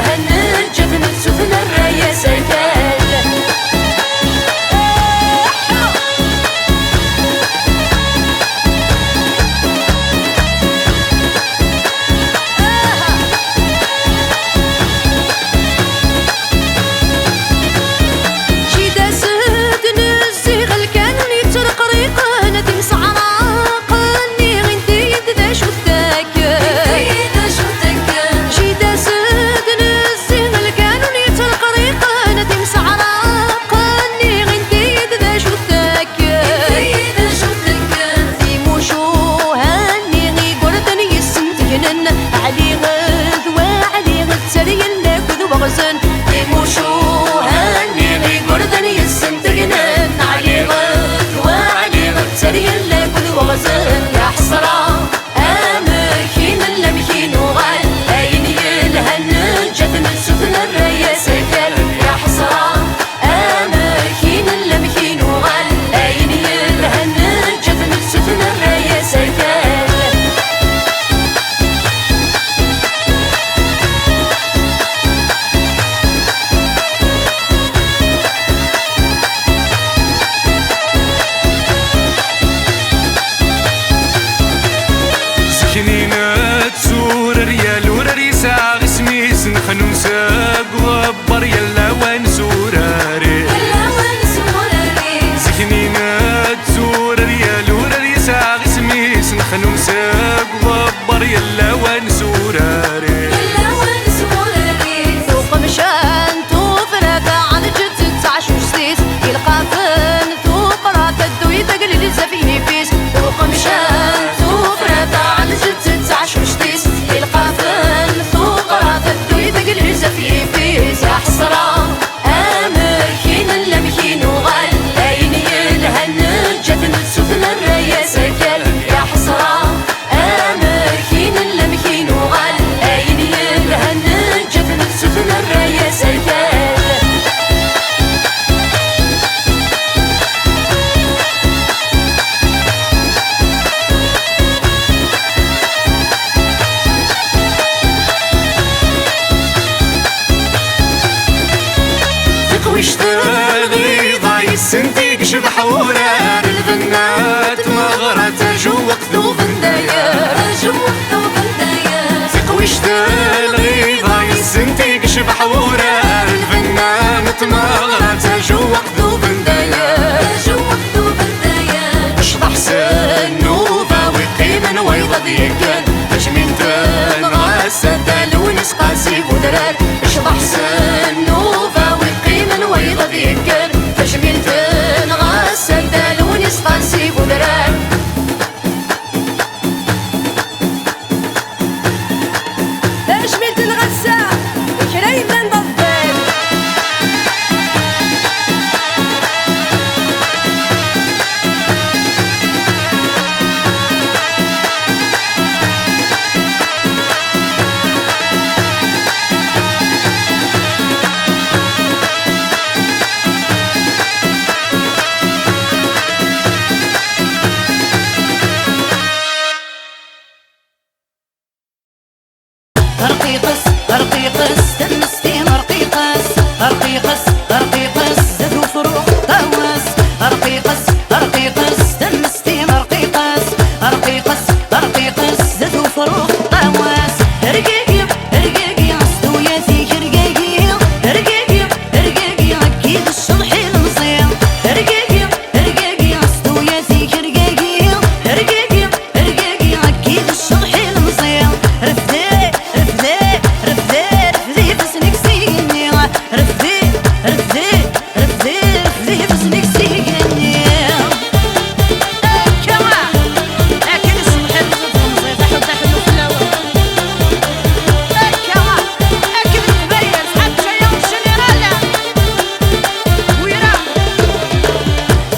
السنتيق شبح وران البنات ما غرات جوق ذوب الديار تقويش الغيظة يا السنتيق شبح وران البنات ما غرات جوق ذوب الديار اشطح سنوفا ويقيم ويضا ديكان تجميل تان غاسة دالونس قاسي ودرار اشطح سنوفا ويقيم ويضا ديكان تجميل تان غاسة دالونس قاسي ودرار تجميل الغسة كريم من ضبان رقيقس رقيقس تمستي رقيقس رقيقس رقيقس زدو فروق طواس رقيقس رقيقس تمستي رقيقس رقيقس رقيقس زدو فروق طواس رقيقي رقيقي عصدو ياسيك رقيقي رقيقي رقيقي عكيد الشرحي المصير رقيقي رقيقي عصدو ياسيك رقيقي رقيقي رقيقي عكيد الشرحي المصير رفدي رفدي بسنك سيني رفدي رفدي رفدي رفدي بسنك سيني كما لكن الصبح الصبح تحط تحت الفلاوة كما لكن الحبايب حتى يوم شنيرالا ويرا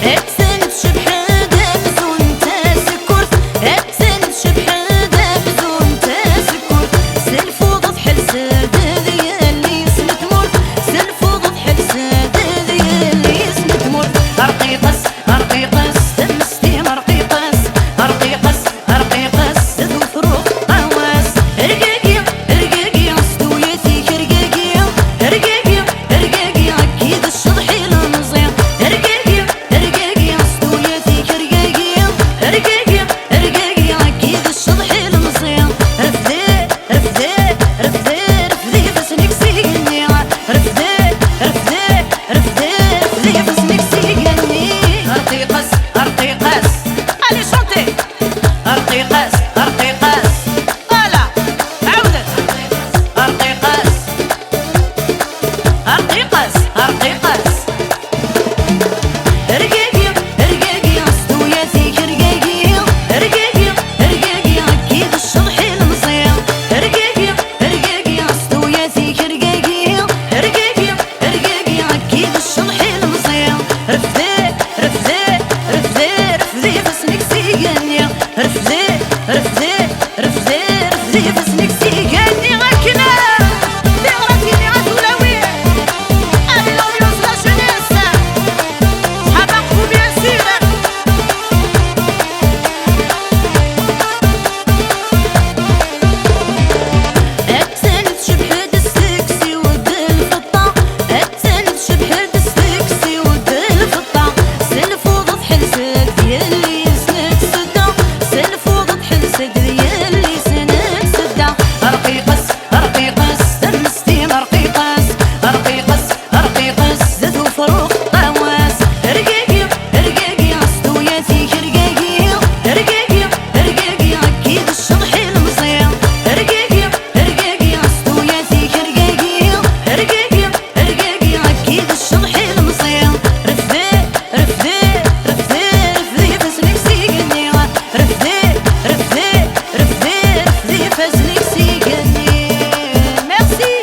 اتسند شبحادة بزون تاسكورت اتسند شبحادة بزون تاسكورت سلفوضة في حلسة دادية اللي اسمت مورت سلفوضة في حلسة دادية اللي اسمت مورت رقيقس رقيقس تمستي رقيقس رقيقس رقيقس ذو فروق طواس رقاقي رقاقي عصدو ياسيك رقاقي رقاقي رقاقي عكيد الشضحي المزيان رقاقي رقاقي عصدو ياسيك رقاقي رقاقي رقاقي عكيد الشضحي المزيان رفدي رفدي رفدي رفدي بسنك سيقني رفدي رفدي رفدي رفدي بسنك سيقني رقيقس رقيقس علي شنطي رقيقس رقيقس ولا عودت رقيقس رقيقس رقيقس رقاقي رقاقي عصدو ياسيك رقاقي رقاقي رقاقي عكيد الشضحي المصير رقاقي رقاقي عصدو ياسيك رقاقي رقاقي رقاقي عكيد الشضحي المصير رفدي رفدي رفدي رفدي بسنك سيقني رفدي رفدي رفدي رفدي بسنك سيقني غكنا بغرتيني عدولاوي أبي لو يوصل شنيسة حبقوا بيان سيرك اتسند شبحد السكسي ودل فطا اتسند شبحد السكسي ودل فطا سلفوضة في حلسة ديالي سند سدا سلفوضة في حلسة ديالي سند سدا رقيقس رقيقس تمستي رقيقس رقيقس رقيقس زدو فروق طواس رقاقي رقاقي عصدو ياسيك رقاقي رقاقي رقاقي عكيد الشضحي المصير رقاقي رقاقي عصدو ياسيك رقاقي رقاقي رقاقي عكيد الشضحي المصير رفدي رفدي رفدي رفدي بسنك سيقني رفدي رفدي رفدي رفدي بسنك سيقني ميرسي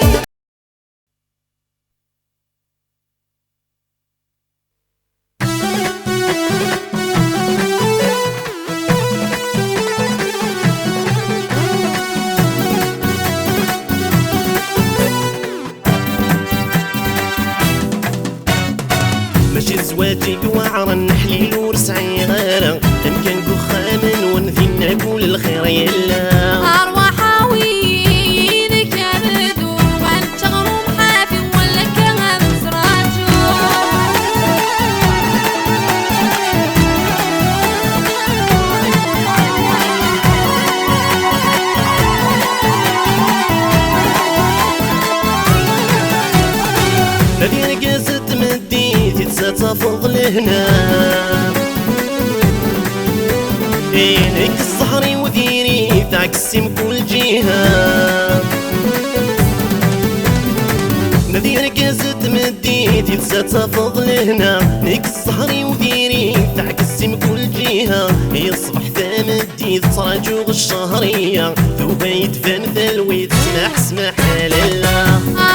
ماشي زواتي وعرا نحليل ورسعي غيره ان كان كخامن ونثينا كل الخير يلا أرواحاوي كبدو وانت غروم حافي ولا كان مزراجو تفضل هنا عينك الزهري وديري تعكسي من كل جهة نذير قازت مديت ينسى تفضل هنا نيك الزهري وديري تعكسي من كل جهة هي الصبح تمديت تراجوغ الشهرية ثوبا يدفن ثلوي تسمح لالا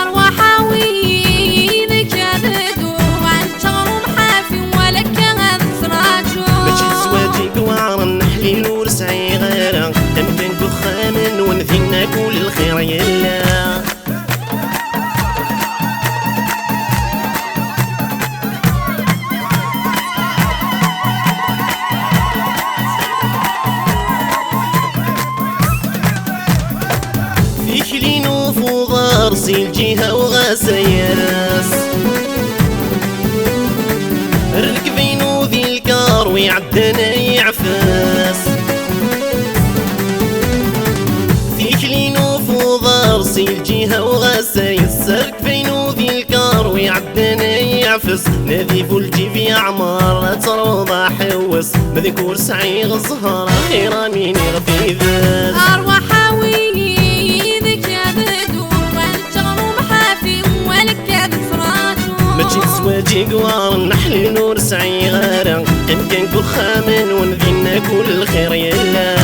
أرواح وينك يددو عن شغل محافي ولا كان تراجو ماشي زواجك وعر النحلي ورسعي غيره أمكن كخامن ونثينا كل الخير يلا فيك لي نوفو ضارسي الجهة وغسياس ركبينو ذي الكار ويعدنا يعفاس فيك لي نوفو ضارسي الجهة وغسياس ركبينو ذي الكار ويعدنا يعفس نذيف الجيب يا عمار تروض حوس مذكور سعي غزهر خيرا مين يغفي ذات أرواح وينك يددو عن شغل محافي ولا كان تراجو ماشي زواجي قوار النحل نور سعي غارة كان كل خامن ونذينا كل الخير يلا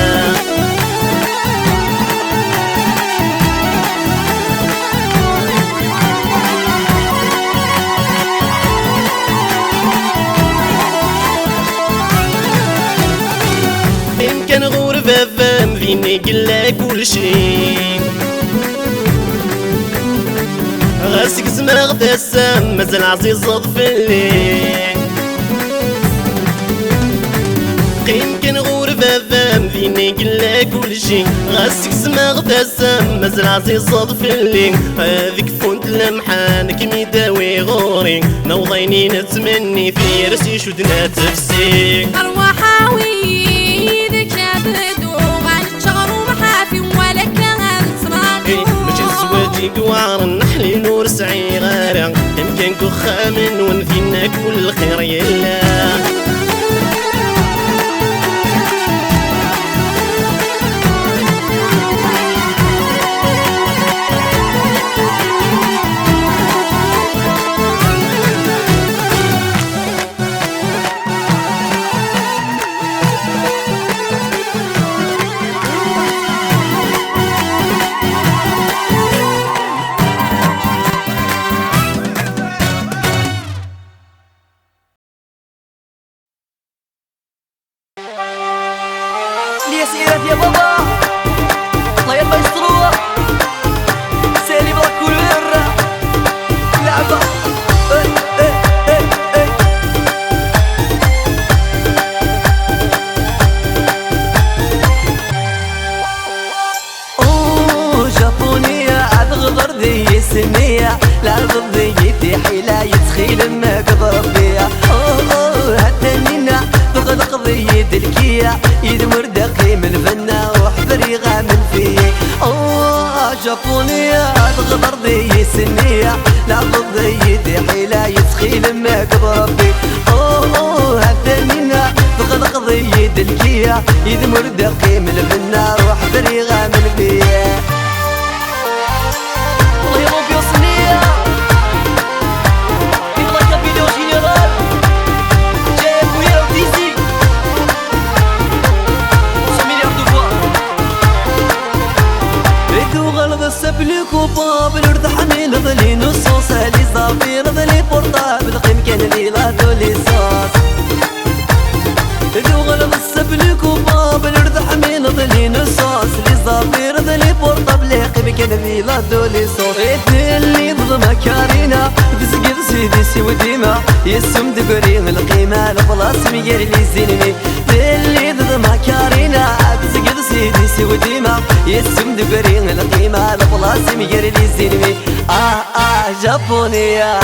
إن كان غربة فام ذيني قلا كل شي غاسك زماغ تسام مازال عزيز ضفلي قيم كان غربة فام ذيني قلا كل شي غاسك زماغ تسام مازال عزيز ضفلي هذيك فونت لمحانك ميداوي غوري نوضيني نتمني في راسي شدنا تفسي أرواح وينك يددو عن شغل محافي ولا كان تراجو ماشي زواجي قوار النحل نور سعي غارة يمكن كخامن ونثينا كل الخير يلا لي سيرات يا بابا الله يلا يستروها سالي بلا كل مرة لعبة اوه جابونية عاد غدر ذي سنية العرض ذي حيلة يتخيل ما قدر بيا اوه هتنينا تغلق ذي دلكية يدمر دقي من فنا وحبري غامل فيه اوه جابونية تغدر ذي سنية العرض ذي حيلة يتخيل ما قدر بيه اوه هتنينا تغلق ذي دلكية يدمر دقي من فنا وحبري غامل فيه الله يربي وصنية يلا كابيلو جينيرال جايب ويا وديزي 100 مليار دو فوا بيتو غلط السبل كوبابل ارتحني نضلي نصوص لي صافي نضلي بورطابل قيم كان لي لا دولي صوص بيتو غلط السبل كوبابل ارتحني نضلي نصوص لي صافي نضلي بورطابل قيم كان لي لا دولي صوص اللي ضد مكارينا تسقط سيدي سوى ديما يسم دقري القيمة البلاص مير لي زينمي اللي ضد مكارينا تسقط سيدي سوى ديما يسم دقري القيمة البلاص مير لي زينمي جابونية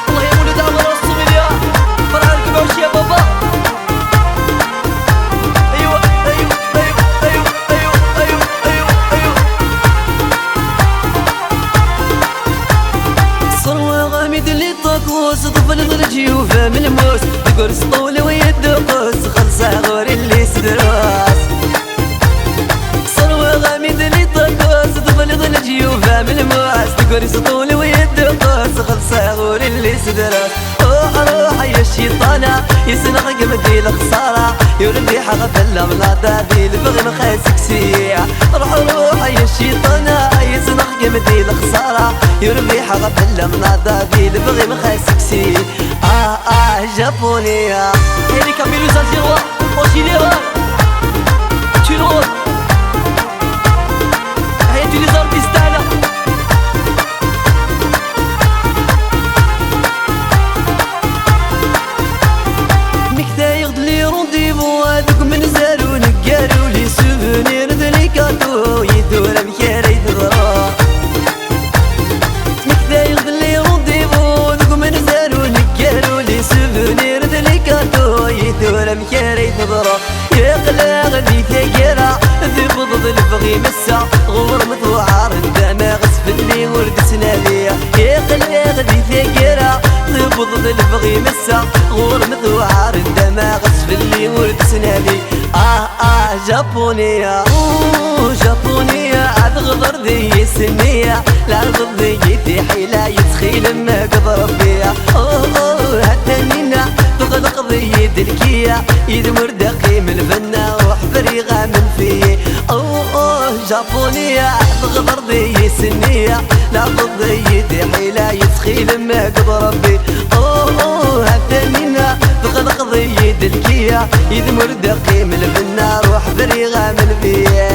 الله يا ولد عمر الصومالية فرحان كبعوش يا بابا ايوه ايوه ايوه ايوه ايوه ايوه ايوه صروة غامد اللي طاقوس تفلض الجيوف من الموس تقرص طول ويدقص خلصة غور اللي سدراس صروة غامد اللي تقص تفلض الجيوف من الموس تقرص طول ويدقص خلصة غور اللي سدراس روح يا الشيطانة يسنغ قمدي الخسارة يربي حغف اللملاطة دي البغي مخاسك سيع روح يا الشيطانة يسنغ قمدي الخسارة يربي حغف اللملاطة دي البغي مخاسك سيع جابونية هيري كاميلو زازيروا وشيليرا تشيلون هيتي لي زارتيستانا هذوك من زارو نقارو لي سوفونير دلي كاتو يدور بكاري تضرا مكتايغ دلي رونديفو هذوك من زارو نقارو لي سوفونير دلي كاتو يدور بكاري تضرا يا قلاغ ذي ثقيرة ذي بضض البغي مسا غور مثوعار الدماغ سفلي ورد سنالية يا قلاغ ذي ثقيرة ذي بضض البغي مسا غور مثوعار الدماغ سفلي ورد سنالي جابونية جابونية عاد غدر ذي السنية لا غدر ذي حيلة يتخيل ما قدر بيا هتنينا تغلق ذي دلكية يدمر دقي من الفنة وحبري غامن فيه جابونية عاد غدر ذي السنية لا غدر ذي حيلة يتخيل ما قدر بيا هتنينا تغلق ذي دلكية يدمر دقي من الفنة روح بري غامن فيه